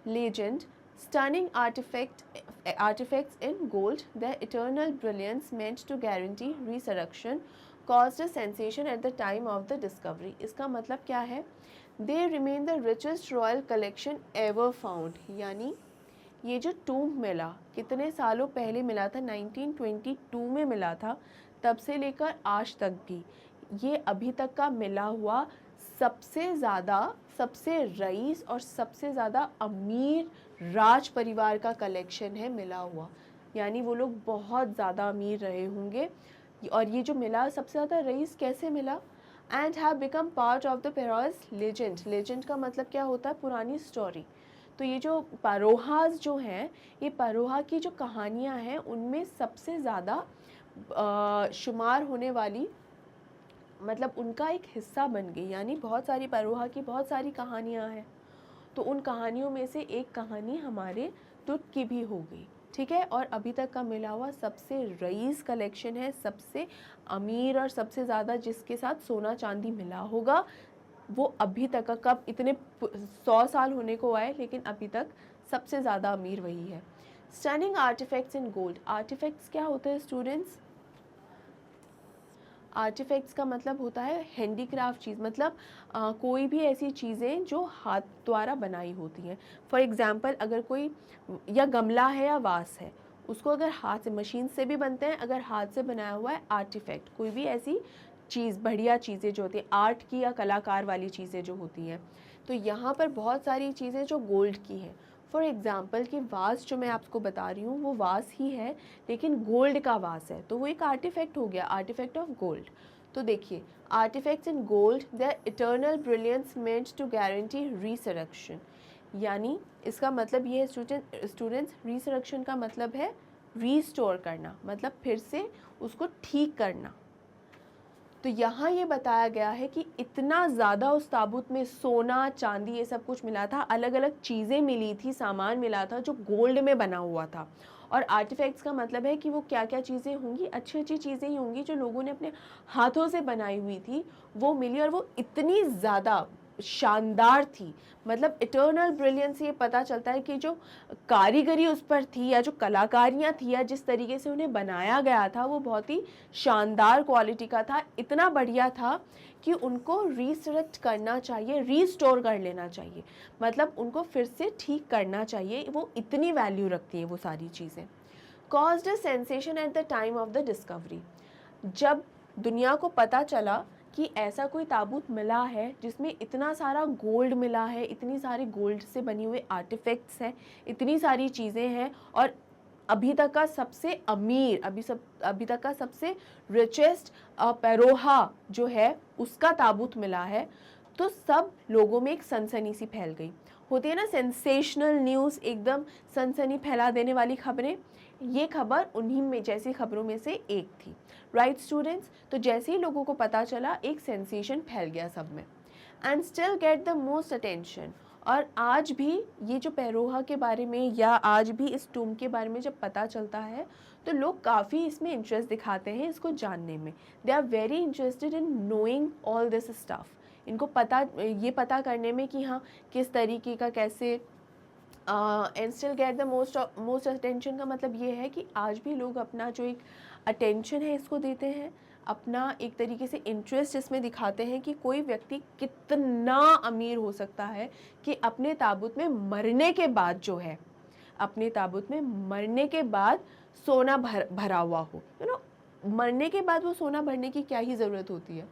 [SPEAKER 1] legend. Stunning artifacts in gold, their eternal brilliance meant to guarantee resurrection, caused a sensation at the time of the discovery. इसका मतलब क्या है? They remain the richest royal collection ever found, यानी ये जो टूम मिला कितने सालों पहले मिला था, 1922 में मिला था, तब से लेकर आज तक भी ये अभी तक का मिला हुआ सबसे ज़्यादा, सबसे रईस और सबसे ज़्यादा अमीर राज परिवार का कलेक्शन है मिला हुआ। यानी वो लोग बहुत ज़्यादा अमीर रहे होंगे। और ये जो मिला सबसे ज़्यादा रईस कैसे मिला? And have become part of the Feroz legend. Legend का मतलब क्या होता है? पुरानी स्टोरी। तो ये जो परोहास जो हैं, ये परोहा की जो कहानियाँ हैं उनमें सबसे ज़्यादा शुमार होने वाली, मतलब उनका एक हिस्सा बन गई। यानी बहुत सारी परोहा की बहुत सारी कहानियाँ हैं, तो उन कहानियों में से एक कहानी हमारे टुट की भी हो गई। ठीक है। और अभी तक का मिला हुआ सबसे रईस कलेक्शन है, सबसे अमीर और सबसे ज़्यादा जिसके साथ सोना चांदी मिला होगा, वो अभी तक का, कब इतने 100 साल होने को आए, लेकिन अभी तक सबसे ज़्यादा अमीर वही है। Stunning artefacts in gold. Artefacts क्या होते हैं स्टूडेंट्स? आर्टिफैक्ट्स का मतलब होता है हैंडीक्राफ्ट चीज़, मतलब कोई भी ऐसी चीज़ें जो हाथ द्वारा बनाई होती हैं। फॉर एग्ज़ाम्पल अगर कोई या गमला है या वास है, उसको अगर हाथ से, मशीन से भी बनते हैं, अगर हाथ से बनाया हुआ है आर्टिफैक्ट, कोई भी ऐसी चीज़, बढ़िया चीज़ें जो होती हैं, आर्ट की या कलाकार वाली चीज़ें जो होती हैं। तो यहाँ पर बहुत सारी चीज़ें जो गोल्ड की हैं। फॉर एग्ज़ाम्पल कि वास जो मैं आपको बता रही हूँ वो वास ही है, लेकिन गोल्ड का वास है, तो वो एक आर्टिफैक्ट हो गया, आर्टिफैक्ट ऑफ गोल्ड। तो देखिए, artefacts in gold, their eternal brilliance meant to guarantee resurrection. यानी इसका मतलब ये है स्टूडेंट्स, रिसरेक्शन का मतलब है रीस्टोर करना, मतलब फिर से उसको ठीक करना। तो यहाँ ये बताया गया है कि इतना ज़्यादा उस ताबूत में सोना चांदी ये सब कुछ मिला था, अलग अलग चीज़ें मिली थी, सामान मिला था जो गोल्ड में बना हुआ था। और आर्टिफैक्ट्स का मतलब है कि वो क्या क्या चीज़ें होंगी, अच्छी अच्छी चीज़ें ही होंगी जो लोगों ने अपने हाथों से बनाई हुई थी, वो मिली। और वो इतनी ज़्यादा शानदार थी, मतलब इटर्नल ब्रिलियंस, ये पता चलता है कि जो कारीगरी उस पर थी या जो कलाकारियाँ थी या जिस तरीके से उन्हें बनाया गया था, वो बहुत ही शानदार क्वालिटी का था। इतना बढ़िया था कि उनको रिसरेक्ट करना चाहिए, रीस्टोर कर लेना चाहिए, मतलब उनको फिर से ठीक करना चाहिए। वो इतनी वैल्यू रखती है वो सारी चीज़ें। Caused a sensation at the time of the discovery. जब दुनिया को पता चला कि ऐसा कोई ताबूत मिला है जिसमें इतना सारा गोल्ड मिला है, इतनी सारी गोल्ड से बनी हुए आर्टिफैक्ट्स हैं, इतनी सारी चीज़ें हैं, और अभी तक का सबसे अमीर, अभी तक का सबसे रिचेस्ट पेरोहा जो है उसका ताबूत मिला है, तो सब लोगों में एक सनसनी सी फैल गई। होती है ना सेंसेशनल न्यूज़, एकदम सनसनी फैला देने वाली खबरें, ये खबर उन्हीं में जैसी खबरों में से एक थी। राइट स्टूडेंट्स, तो जैसे ही लोगों को पता चला एक सेंसेशन फैल गया सब में, and still get the most attention. और आज भी ये जो पैरोहा के बारे में या आज भी इस टूम के बारे में जब पता चलता है तो लोग काफ़ी इसमें इंटरेस्ट दिखाते हैं इसको जानने में। They are very interested in knowing all this stuff. इनको ये पता करने में कि हाँ किस तरीके का कैसे and still get the most attention का मतलब ये है कि आज भी लोग अपना जो एक अटेंशन है इसको देते हैं, अपना एक तरीके से इंटरेस्ट इसमें दिखाते हैं कि कोई व्यक्ति कितना अमीर हो सकता है कि अपने ताबूत में मरने के बाद जो है, अपने ताबूत में मरने के बाद सोना भरा हुआ हो। मरने के बाद वो सोना भरने की क्या ही ज़रूरत होती है।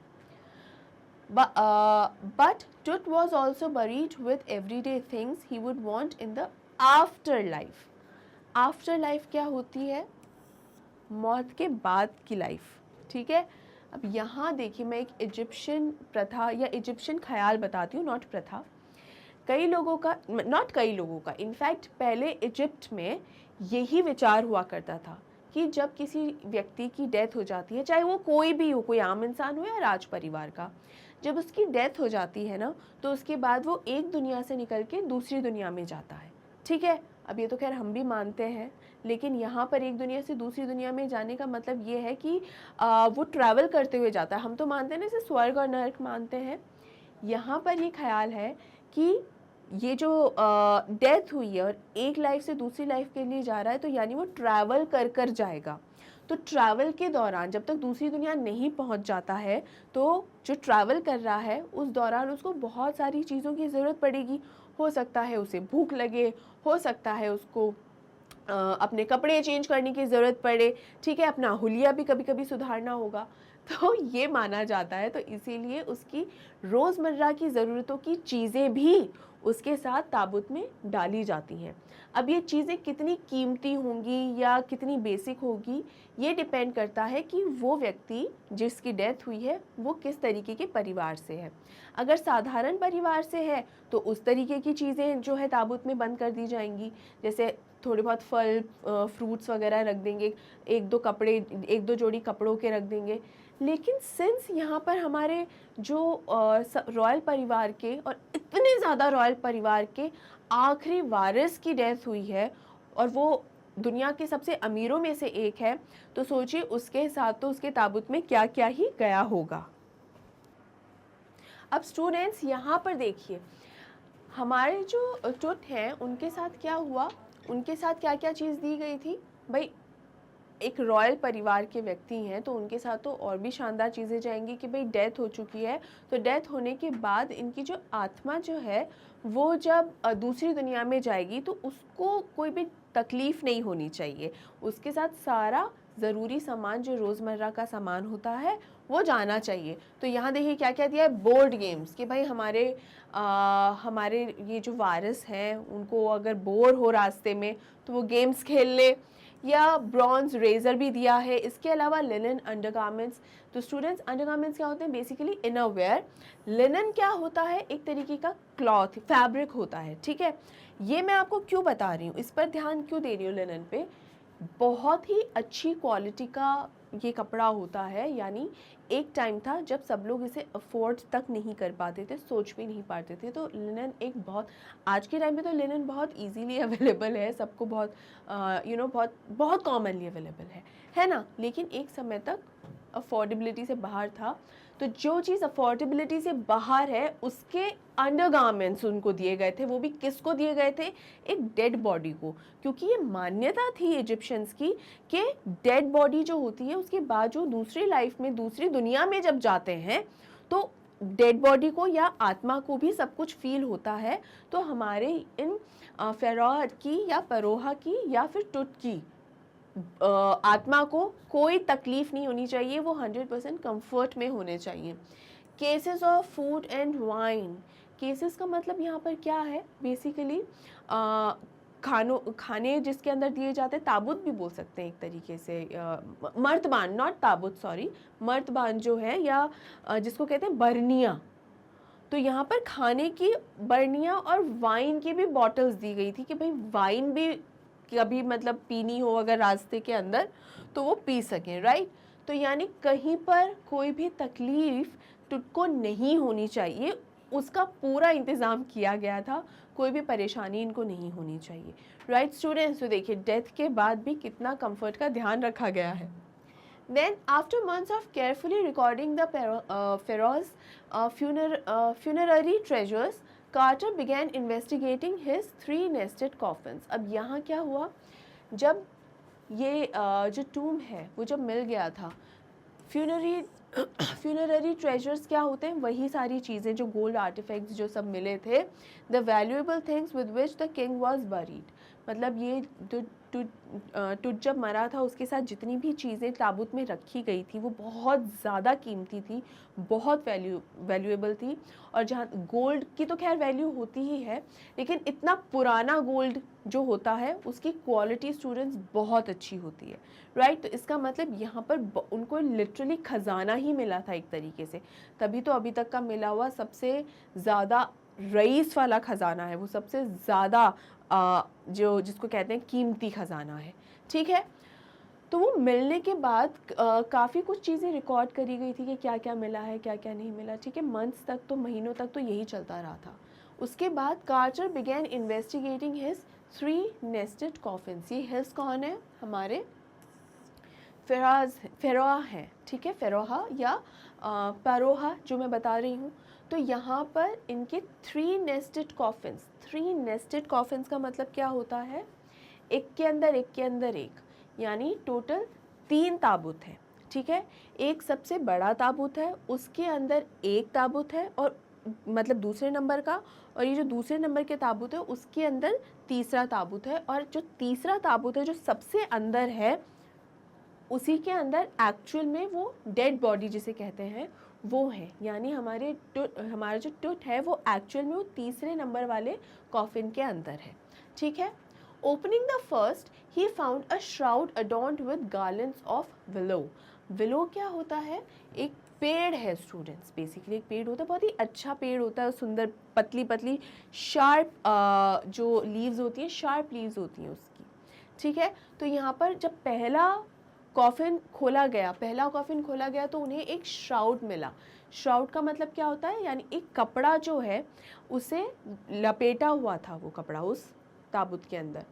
[SPEAKER 1] But Tut was also buried with everyday things he would want in the afterlife. Afterlife क्या होती है? मौत के बाद की लाइफ, ठीक है। अब यहाँ देखिए मैं एक इजिप्शियन प्रथा या इजिप्शियन ख्याल बताती हूँ, नॉट प्रथा। कई लोगों का इनफैक्ट पहले इजिप्ट में यही विचार हुआ करता था कि जब किसी व्यक्ति की डेथ हो जाती है, चाहे वो कोई भी हो, कोई आम इंसान हो या राज परिवार का, जब उसकी डेथ हो जाती है ना तो उसके बाद वो एक दुनिया से निकल के दूसरी दुनिया में जाता है, ठीक है। अब ये तो खैर हम भी मानते हैं, लेकिन यहाँ पर एक दुनिया से दूसरी दुनिया में जाने का मतलब ये है कि वो ट्रैवल करते हुए जाता है। हम तो मानते हैं ना इसे स्वर्ग और नरक मानते हैं। यहाँ पर ये ख्याल है कि ये जो डेथ हुई है और एक लाइफ से दूसरी लाइफ के लिए जा रहा है, तो यानी वो ट्रैवल कर जाएगा। तो ट्रैवल के दौरान जब तक दूसरी दुनिया नहीं पहुंच जाता है तो जो ट्रैवल कर रहा है उस दौरान उसको बहुत सारी चीज़ों की ज़रूरत पड़ेगी। हो सकता है उसे भूख लगे, हो सकता है उसको अपने कपड़े चेंज करने की ज़रूरत पड़े, ठीक है, अपना हुलिया भी कभी कभी सुधारना होगा। तो ये माना जाता है, तो इसीलिए उसकी रोज़मर्रा की ज़रूरतों की चीज़ें भी उसके साथ ताबूत में डाली जाती हैं। अब ये चीज़ें कितनी कीमती होंगी या कितनी बेसिक होगी, ये डिपेंड करता है कि वो व्यक्ति जिसकी डेथ हुई है वो किस तरीके के परिवार से है। अगर साधारण परिवार से है तो उस तरीके की चीज़ें जो है ताबूत में बंद कर दी जाएंगी, जैसे थोड़े बहुत फल फ्रूट्स वगैरह रख देंगे, एक दो जोड़ी कपड़ों के रख देंगे। लेकिन सिंस यहाँ पर हमारे जो रॉयल परिवार के और इतने ज़्यादा रॉयल परिवार के आखिरी वारिस की डेथ हुई है और वो दुनिया के सबसे अमीरों में से एक है, तो सोचिए उसके साथ तो उसके ताबूत में क्या क्या ही गया होगा। अब स्टूडेंट्स यहाँ पर देखिए हमारे जो टुट हैं उनके साथ क्या हुआ, उनके साथ क्या क्या चीज़ दी गई थी। भाई एक रॉयल परिवार के व्यक्ति हैं तो उनके साथ तो और भी शानदार चीज़ें जाएंगी कि भाई डेथ हो चुकी है, तो डेथ होने के बाद इनकी जो आत्मा जो है वो जब दूसरी दुनिया में जाएगी तो उसको कोई भी तकलीफ़ नहीं होनी चाहिए। उसके साथ सारा ज़रूरी सामान जो रोज़मर्रा का सामान होता है वो जाना चाहिए। तो यहाँ देखिए क्या क्या दिया है, बोर्ड गेम्स, कि भाई हमारे ये जो वारिस हैं उनको अगर बोर हो रास्ते में तो वो गेम्स खेल ले, या ब्रॉन्ज रेजर भी दिया है। इसके अलावा लिनन अंडरगारमेंट्स। तो स्टूडेंट्स अंडरगारमेंट्स क्या होते हैं, बेसिकली इनर वेयर। लिनन क्या होता है, एक तरीके का क्लॉथ फैब्रिक होता है, ठीक है। ये मैं आपको क्यों बता रही हूँ, इस पर ध्यान क्यों दे रही हूँ, लिनन पे बहुत ही अच्छी क्वालिटी का ये कपड़ा होता है। यानी एक टाइम था जब सब लोग इसे अफोर्ड तक नहीं कर पाते थे, सोच भी नहीं पाते थे, तो लिनन एक बहुत, आज के टाइम पे तो लिनन बहुत इजीली अवेलेबल है, सबको बहुत बहुत बहुत कॉमनली अवेलेबल है ना। लेकिन एक समय तक अफोर्डेबिलिटी से बाहर था। तो जो चीज़ अफोर्डेबिलिटी से बाहर है उसके अंडरगारमेंट्स उनको दिए गए थे। वो भी किसको दिए गए थे, एक डेड बॉडी को, क्योंकि ये मान्यता थी इजिप्शियंस की कि डेड बॉडी जो होती है उसके बाद जो दूसरी लाइफ में दूसरी दुनिया में जब जाते हैं तो डेड बॉडी को या आत्मा को भी सब कुछ फील होता है। तो हमारे इन फेरोह की या परोहा की या फिर टुट की आत्मा को कोई तकलीफ नहीं होनी चाहिए, वो 100% कंफर्ट में होने चाहिए। Cases of food and wine. Cases का मतलब यहाँ पर क्या है, बेसिकली खाने जिसके अंदर दिए जाते हैं, ताबूत भी बोल सकते हैं एक तरीके से, मर्तबान, नॉट ताबूत, सॉरी, मर्तबान जो है, या जिसको कहते हैं बरनिया। तो यहाँ पर खाने की बर्नियाँ और वाइन की भी बॉटल्स दी गई थी कि भाई वाइन भी कभी मतलब पीनी हो अगर रास्ते के अंदर तो वो पी सकें, राइट। तो यानी कहीं पर कोई भी तकलीफ तुझको नहीं होनी चाहिए, उसका पूरा इंतज़ाम किया गया था, कोई भी परेशानी इनको नहीं होनी चाहिए, राइट स्टूडेंट्स। तो देखिए डेथ के बाद भी कितना कंफर्ट का ध्यान रखा गया है। Then, after months of carefully recording the Pharaoh's funerary treasures, Carter began investigating his 3 nested coffins. अब यहाँ क्या हुआ, जब ये जो टूम है वो जब मिल गया था, फ्यूनररी ट्रेजर्स क्या होते हैं, वही सारी चीज़ें जो गोल्ड आर्टिफैक्ट्स जो सब मिले थे, the valuable things with which the king was buried. मतलब ये टुट जब मरा था उसके साथ जितनी भी चीज़ें ताबूत में रखी गई थी वो बहुत ज़्यादा कीमती थी, बहुत वैल्यूएबल थी। और जहाँ गोल्ड की तो खैर वैल्यू होती ही है, लेकिन इतना पुराना गोल्ड जो होता है उसकी क्वालिटी स्टूडेंट्स बहुत अच्छी होती है, राइट। तो इसका मतलब यहाँ पर उनको लिटरली ख़जाना ही मिला था एक तरीके से, तभी तो अभी तक का मिला हुआ सबसे ज़्यादा रईस वाला ख़जाना है, वो सबसे ज़्यादा जो जिसको कहते हैं कीमती ख़जाना है, ठीक है। तो वो मिलने के बाद काफ़ी कुछ चीज़ें रिकॉर्ड करी गई थी कि क्या क्या मिला है, क्या क्या नहीं मिला, ठीक है। मंथ्स तक तो, महीनों तक तो यही चलता रहा था। उसके बाद Carter began investigating his 3 nested coffins। ये हिल्स कौन है, हमारे फेरोहा है, ठीक है, फेरोहा या परोहा जो मैं बता रही हूँ। तो यहाँ पर इनके 3 nested coffins, 3 nested coffins का मतलब क्या होता है, एक के अंदर एक, यानी टोटल 3 ताबूत है, ठीक है। एक सबसे बड़ा ताबूत है, उसके अंदर एक ताबूत है और मतलब दूसरे नंबर का, और ये जो दूसरे नंबर के ताबूत है उसके अंदर तीसरा ताबूत है, और जो तीसरा ताबूत है जो सबसे अंदर है उसी के अंदर एक्चुअल में वो डेड बॉडी जिसे कहते हैं वो है, यानी हमारा जो टुट है वो एक्चुअल में वो तीसरे नंबर वाले कॉफिन के अंदर है, ठीक है। Opening the first he found a shroud adorned with garlands of willow. Willow क्या होता है, एक पेड़ है स्टूडेंट्स, बेसिकली एक पेड़ होता है, बहुत ही अच्छा पेड़ होता है, सुंदर पतली पतली शार्प जो लीव्स होती हैं, शार्प लीव्स होती हैं उसकी, ठीक है। तो यहाँ पर जब पहला कॉफिन खोला गया तो उन्हें एक श्राउड मिला। श्राउड का मतलब क्या होता है, यानी एक कपड़ा जो है उसे लपेटा हुआ था वो कपड़ा उस ताबूत के अंदर।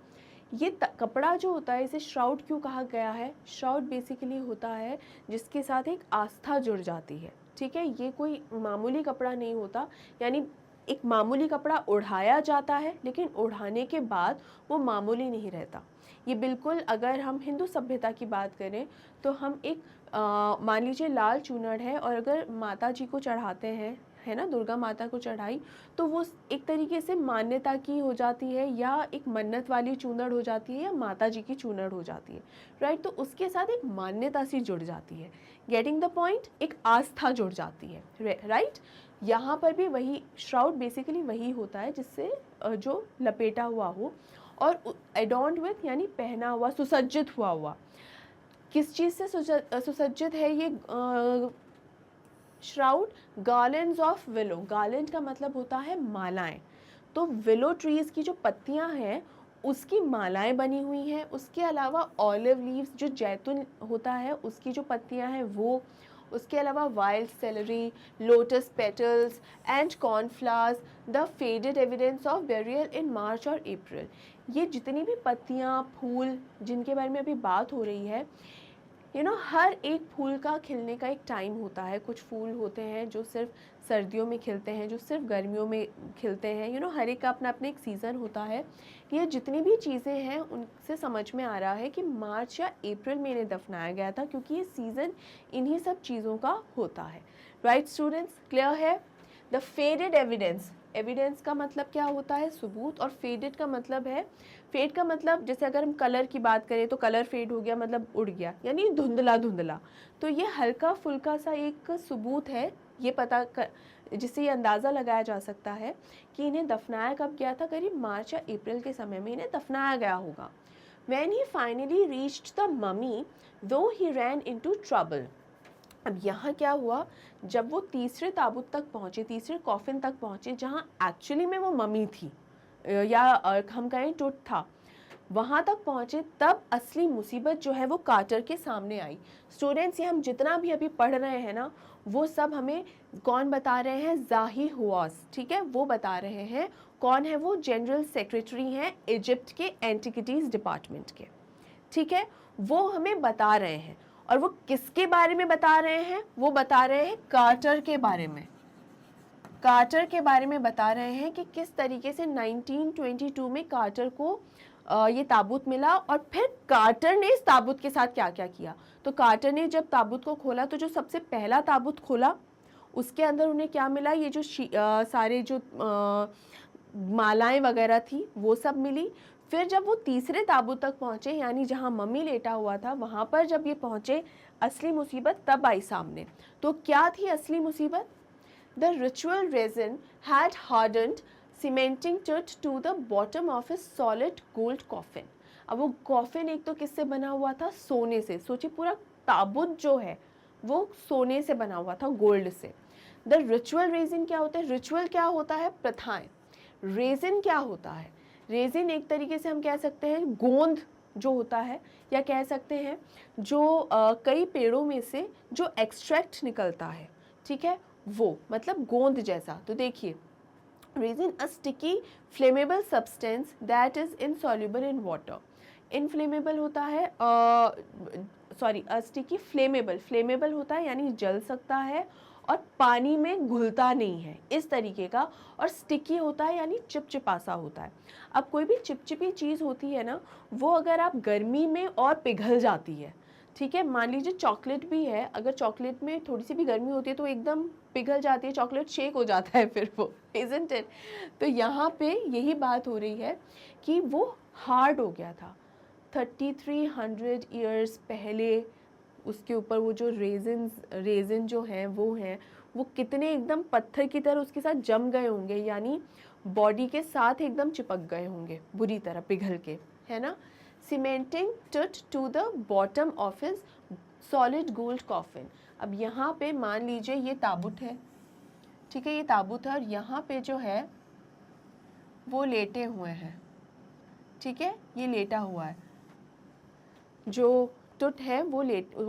[SPEAKER 1] ये कपड़ा जो होता है, इसे श्राउड क्यों कहा गया है, श्राउड बेसिकली होता है जिसके साथ एक आस्था जुड़ जाती है, ठीक है। ये कोई मामूली कपड़ा नहीं होता, यानी एक मामूली कपड़ा ओढ़ाया जाता है लेकिन ओढ़ाने के बाद वो मामूली नहीं रहता। ये बिल्कुल, अगर हम हिंदू सभ्यता की बात करें तो हम एक मान लीजिए लाल चूनड़ है और अगर माता जी को चढ़ाते हैं, है ना, दुर्गा माता को चढ़ाई, तो वो एक तरीके से मान्यता की हो जाती है, या एक मन्नत वाली चूनड़ हो जाती है, या माता जी की चूनड़ हो जाती है, राइट। तो उसके साथ एक मान्यता सी जुड़ जाती है, गेटिंग द पॉइंट, एक आस्था जुड़ जाती है, राइट। यहाँ पर भी वही श्राउड बेसिकली वही होता है जिससे जो लपेटा हुआ हो, और एडॉर्न्ड विथ यानी पहना हुआ, सुसज्जित हुआ। किस चीज़ से सुसज्जित है ये shroud, garlands of willow. Garland का मतलब होता है मालाएं, तो विलो ट्रीज़ की जो पत्तियां हैं उसकी मालाएं बनी हुई हैं। उसके अलावा ऑलिव लीव्स, जो जैतून होता है उसकी जो पत्तियां हैं वो, उसके अलावा wild celery, lotus petals and cornflowers, the faded evidence of burial in March or April. ये जितनी भी पत्तियां, फूल जिनके बारे में अभी बात हो रही है, हर एक फूल का खिलने का एक टाइम होता है। कुछ फूल होते हैं जो सिर्फ सर्दियों में खिलते हैं, जो सिर्फ गर्मियों में खिलते हैं, हर एक का अपना अपना एक सीज़न होता है। ये जितनी भी चीज़ें हैं उनसे समझ में आ रहा है कि मार्च या अप्रैल में इन्हें दफनाया गया था, क्योंकि ये सीज़न इन्हीं सब चीज़ों का होता है, राइट स्टूडेंट्स, क्लियर है। द फेडेड एविडेंस, एविडेंस का मतलब क्या होता है, सबूत, और फेडेड का मतलब है, फेड का मतलब जैसे अगर हम कलर की बात करें तो कलर फेड हो गया मतलब उड़ गया, यानी धुंधला। तो ये हल्का फुल्का सा एक सबूत है, ये जिससे ये अंदाज़ा लगाया जा सकता है कि इन्हें दफनाया कब गया था, करीब मार्च या अप्रैल के समय में इन्हें दफनाया गया होगा। When he finally reached the mummy, though he ran into trouble, अब यहाँ क्या हुआ, जब वो तीसरे ताबूत तक पहुँचे, तीसरे कॉफिन तक पहुँचे जहाँ एक्चुअली में वो मम्मी थी या हम कहें टुट था, वहाँ तक पहुँचे, तब असली मुसीबत जो है वो कार्टर के सामने आई। स्टूडेंट्स, ये हम जितना भी अभी पढ़ रहे हैं ना, वो सब हमें कौन बता रहे हैं? ज़ाही हुआस, ठीक है, वो बता रहे हैं। कौन है वो? जनरल सेक्रेटरी हैं इजिप्ट के एंटिक्विटीज़ डिपार्टमेंट के, ठीक है, वो हमें बता रहे हैं। और वो किसके बारे में बता रहे हैं? वो बता रहे हैं कार्टर के बारे में। कार्टर के बारे में बता रहे हैं कि किस तरीके से 1922 में कार्टर को ये ताबूत मिला, और फिर कार्टर ने इस ताबूत के साथ क्या क्या किया। तो कार्टर ने जब ताबूत को खोला, तो जो सबसे पहला ताबूत खोला, उसके अंदर उन्हें क्या मिला? ये जो सारे जो मालाएं वगैरह थी वो सब मिली। फिर जब वो तीसरे ताबूत तक पहुँचे, यानी जहाँ मम्मी लेटा हुआ था, वहाँ पर जब ये पहुँचे, असली मुसीबत तब आई सामने। तो क्या थी असली मुसीबत? The ritual resin had hardened, cementing it to the bottom of a solid gold coffin. अब वो कॉफिन एक तो किससे बना हुआ था? सोने से। सोचिए, पूरा ताबूत जो है वो सोने से बना हुआ था, गोल्ड से। द रिचुअल रेजिन क्या होता है? रिचुअल क्या होता है? प्रथाएं। रेजिन क्या होता है? रेजिन एक तरीके से हम कह सकते हैं गोंद जो होता है, या कह सकते हैं जो कई पेड़ों में से जो एक्सट्रैक्ट निकलता है, ठीक है, वो मतलब गोंद जैसा। तो देखिए, resin a sticky flammable substance that is insoluble in water. Inflammable होता है, सॉरी, अ स्टिकी फ्लेमेबल, फ्लेमेबल होता है यानी जल सकता है और पानी में घुलता नहीं है, इस तरीके का। और स्टिकी होता है यानी चिपचिपासा होता है। अब कोई भी चिपचिपी चीज़ होती है ना, वो अगर आप गर्मी में और पिघल जाती है, ठीक है। मान लीजिए चॉकलेट भी है, अगर चॉकलेट में थोड़ी सी भी गर्मी होती है तो एकदम पिघल जाती है, चॉकलेट शेक हो जाता है फिर वो, इज़न्ट इट। तो यहाँ पे यही बात हो रही है कि वो हार्ड हो गया था 3300 ईयर्स पहले। उसके ऊपर वो जो रेजिन जो हैं वो कितने एकदम पत्थर की तरह उसके साथ जम गए होंगे, यानी बॉडी के साथ एकदम चिपक गए होंगे बुरी तरह पिघल के, है ना। Cementing Tut to the bottom of his solid gold coffin. अब यहाँ पे मान लीजिए ये ताबूत है, ठीक है, ये ताबूत है, और यहाँ पे जो है वो लेटे हुए हैं, ठीक है, ये लेटा हुआ है, जो टुट है वो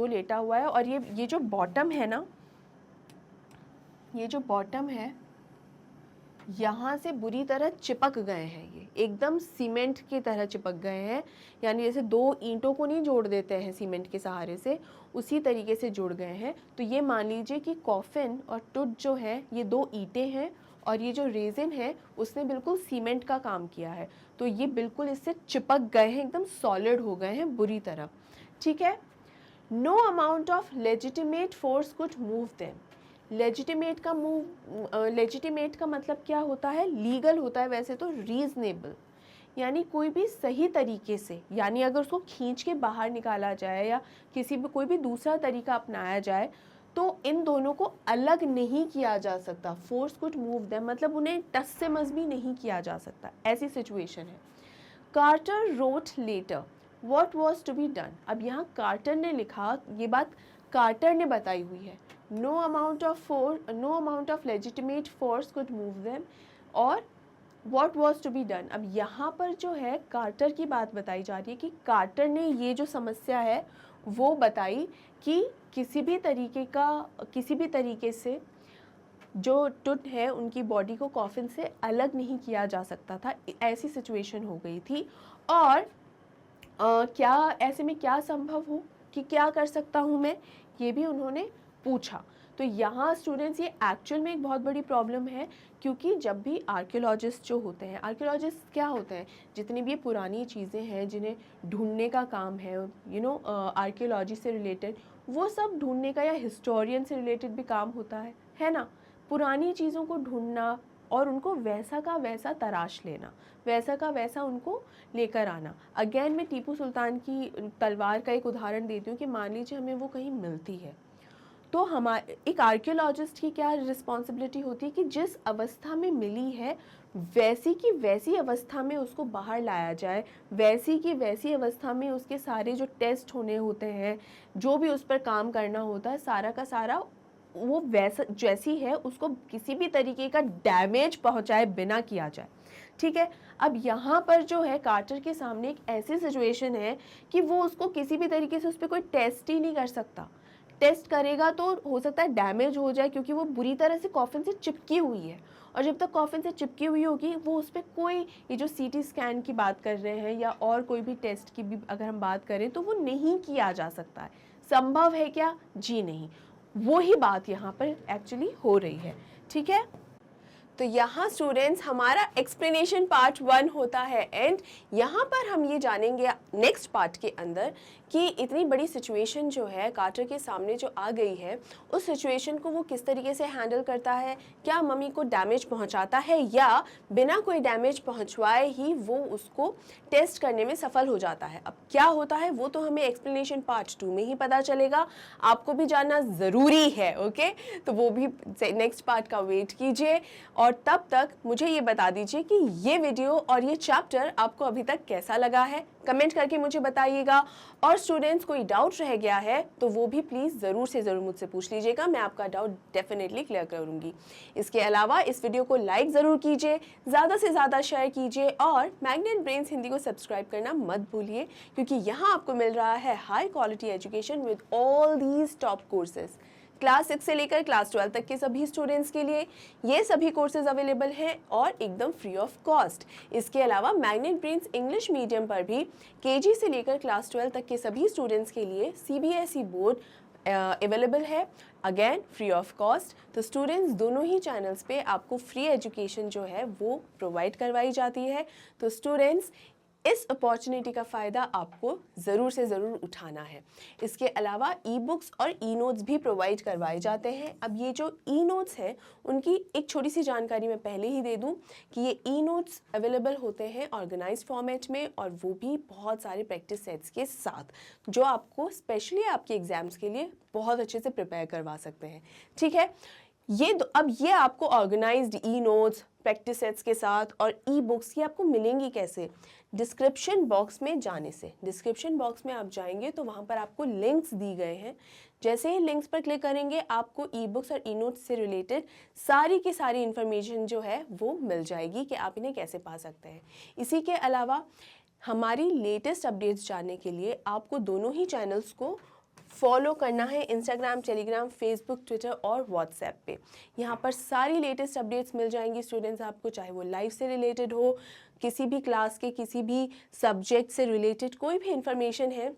[SPEAKER 1] लेटा हुआ है। और ये जो बॉटम है ना, ये जो बॉटम है, यहाँ से बुरी तरह चिपक गए हैं, ये एकदम सीमेंट की तरह चिपक गए हैं, यानी जैसे दो ईंटों को नहीं जोड़ देते हैं सीमेंट के सहारे से, उसी तरीके से जुड़ गए हैं। तो ये मान लीजिए कि कॉफिन और टुट जो है ये दो ईंटें हैं, और ये जो रेजिन है उसने बिल्कुल सीमेंट का काम किया है, तो ये बिल्कुल इससे चिपक गए हैं, एकदम सॉलिड हो गए हैं बुरी तरह, ठीक है। No amount of legitimate force could move them. Legitimate का मतलब क्या होता है? लीगल होता है वैसे तो, रीजनेबल, यानी कोई भी सही तरीके से, यानी अगर उसको खींच के बाहर निकाला जाए या कोई भी दूसरा तरीका अपनाया जाए, तो इन दोनों को अलग नहीं किया जा सकता। फोर्स कुड मूव देम मतलब उन्हें टस से मस भी नहीं किया जा सकता, ऐसी सिचुएशन है। Carter wrote later what was to be done. अब यहाँ कार्टर ने लिखा, ये बात कार्टर ने बताई हुई है, no amount of legitimate force could move them, और what was to be done. अब यहाँ पर जो है कार्टर की बात बताई जा रही है कि कार्टर ने ये जो समस्या है वो बताई कि किसी भी तरीके से जो टुट है उनकी बॉडी को कॉफिन से अलग नहीं किया जा सकता था, ऐसी सिचुएशन हो गई थी। और क्या ऐसे में क्या संभव हो कि क्या कर सकता हूँ मैं, ये भी उन्होंने पूछा। तो यहाँ स्टूडेंट्स, ये एक्चुअल में एक बहुत बड़ी प्रॉब्लम है, क्योंकि जब भी आर्कियोलॉजिस्ट जो होते हैं, आर्कियोलॉजिस्ट क्या होते हैं? जितनी भी ये पुरानी चीज़ें हैं जिन्हें ढूंढने का काम है, आर्कियोलॉजी से रिलेटेड, वो सब ढूंढने का, या हिस्टोरियन से रिलेटेड भी काम होता है ना। पुरानी चीज़ों को ढूंढना और उनको वैसा का वैसा तराश लेना, वैसा का वैसा उनको लेकर आना। अगेन मैं टीपू सुल्तान की तलवार का एक उदाहरण देती हूँ कि मान लीजिए हमें वो कहीं मिलती है, तो हमारे एक आर्कियोलॉजिस्ट की क्या रिस्पॉन्सिबिलिटी होती है कि जिस अवस्था में मिली है वैसी की वैसी अवस्था में उसको बाहर लाया जाए, वैसी की वैसी अवस्था में उसके सारे जो टेस्ट होने होते हैं, जो भी उस पर काम करना होता है, सारा का सारा वो वैसा जैसी है उसको किसी भी तरीके का डैमेज पहुंचाए बिना किया जाए। ठीक है, अब यहाँ पर जो है कार्टर के सामने एक ऐसी सिचुएशन है कि वो उसको किसी भी तरीके से उस पर कोई टेस्ट ही नहीं कर सकता। टेस्ट करेगा तो हो सकता है डैमेज हो जाए, क्योंकि वो बुरी तरह से कॉफिन से चिपकी हुई है, और जब तक कॉफिन से चिपकी हुई होगी वो उस पर कोई, ये जो सीटी स्कैन की बात कर रहे हैं या और कोई भी टेस्ट की भी अगर हम बात करें तो वो नहीं किया जा सकता है। संभव है क्या? जी नहीं। वो ही बात यहाँ पर एक्चुअली हो रही है। ठीक है, तो यहाँ स्टूडेंट्स हमारा एक्सप्लेनेशन पार्ट 1 होता है एंड यहाँ पर हम ये जानेंगे नेक्स्ट पार्ट के अंदर कि इतनी बड़ी सिचुएशन जो है कार्टर के सामने जो आ गई है, उस सिचुएशन को वो किस तरीके से हैंडल करता है। क्या मम्मी को डैमेज पहुँचाता है या बिना कोई डैमेज पहुँचवाए ही वो उसको टेस्ट करने में सफल हो जाता है। अब क्या होता है वो तो हमें एक्सप्लेनेशन पार्ट 2 में ही पता चलेगा, आपको भी जानना ज़रूरी है। ओके, तो वो भी नेक्स्ट पार्ट का वेट कीजिए, और तब तक मुझे ये बता दीजिए कि ये वीडियो और ये चैप्टर आपको अभी तक कैसा लगा है, कमेंट करके मुझे बताइएगा। और स्टूडेंट्स कोई डाउट रह गया है तो वो भी प्लीज़ ज़रूर से ज़रूर मुझसे पूछ लीजिएगा, मैं आपका डाउट डेफिनेटली क्लियर करूँगी। इसके अलावा इस वीडियो को लाइक ज़रूर कीजिए, ज़्यादा से ज़्यादा शेयर कीजिए, और मैग्नेट ब्रेन्स हिंदी को सब्सक्राइब करना मत भूलिए, क्योंकि यहाँ आपको मिल रहा है high quality education with all these top courses. Class 6 से लेकर क्लास 12 तक के सभी स्टूडेंट्स के लिए ये सभी कोर्सेज अवेलेबल हैं और एकदम फ्री ऑफ कॉस्ट। इसके अलावा मैग्नेट ब्रेन्स इंग्लिश मीडियम पर भी केजी से लेकर क्लास 12 तक के सभी स्टूडेंट्स के लिए सीबीएसई बोर्ड अवेलेबल है, अगेन फ्री ऑफ कॉस्ट। तो स्टूडेंट्स दोनों ही चैनल्स पे आपको फ्री एजुकेशन जो है वो प्रोवाइड करवाई जाती है। तो स्टूडेंट्स इस अपॉर्चुनिटी का फ़ायदा आपको ज़रूर से ज़रूर उठाना है। इसके अलावा ई बुक्स और ई नोट्स भी प्रोवाइड करवाए जाते हैं। अब ये जो ई नोट्स हैं उनकी एक छोटी सी जानकारी मैं पहले ही दे दूं कि ये ई नोट्स अवेलेबल होते हैं ऑर्गेनाइज्ड फॉर्मेट में, और वो भी बहुत सारे प्रैक्टिस सेट्स के साथ, जो आपको स्पेशली आपके एग्ज़ाम्स के लिए बहुत अच्छे से प्रिपेयर करवा सकते हैं। ठीक है, अब ये आपको organised e notes practice sets के साथ और ई बुक्स ये आपको मिलेंगी कैसे? डिस्क्रिप्शन बॉक्स में जाने से। डिस्क्रिप्शन बॉक्स में आप जाएंगे तो वहाँ पर आपको लिंक्स दी गए हैं, जैसे ही लिंक्स पर क्लिक करेंगे आपको ई बुक्स और ई नोट्स से रिलेटेड सारी की सारी इन्फॉर्मेशन जो है वो मिल जाएगी कि आप इन्हें कैसे पा सकते हैं। इसी के अलावा हमारी लेटेस्ट अपडेट्स जानने के लिए आपको दोनों ही चैनल्स को फॉलो करना है, इंस्टाग्राम, टेलीग्राम, फेसबुक, ट्विटर और व्हाट्सएप पे। यहाँ पर सारी लेटेस्ट अपडेट्स मिल जाएंगी स्टूडेंट्स आपको, चाहे वो लाइफ से रिलेटेड हो, किसी भी क्लास के किसी भी सब्जेक्ट से रिलेटेड कोई भी इंफॉर्मेशन है,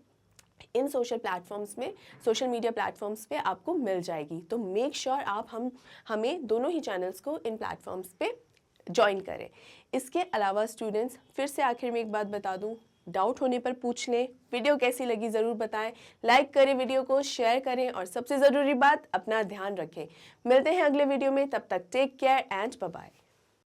[SPEAKER 1] इन सोशल मीडिया प्लेटफॉर्म्स पे आपको मिल जाएगी। तो मेक श्योर आप हमें दोनों ही चैनल्स को इन प्लेटफॉर्म्स पे ज्वाइन करें। इसके अलावा स्टूडेंट्स फिर से आखिर में एक बात बता दूं, डाउट होने पर पूछ लें। वीडियो कैसी लगी ज़रूर बताएं, लाइक करें, वीडियो को शेयर करें, और सबसे ज़रूरी बात अपना ध्यान रखें। मिलते हैं अगले वीडियो में, तब तक take care and bye bye.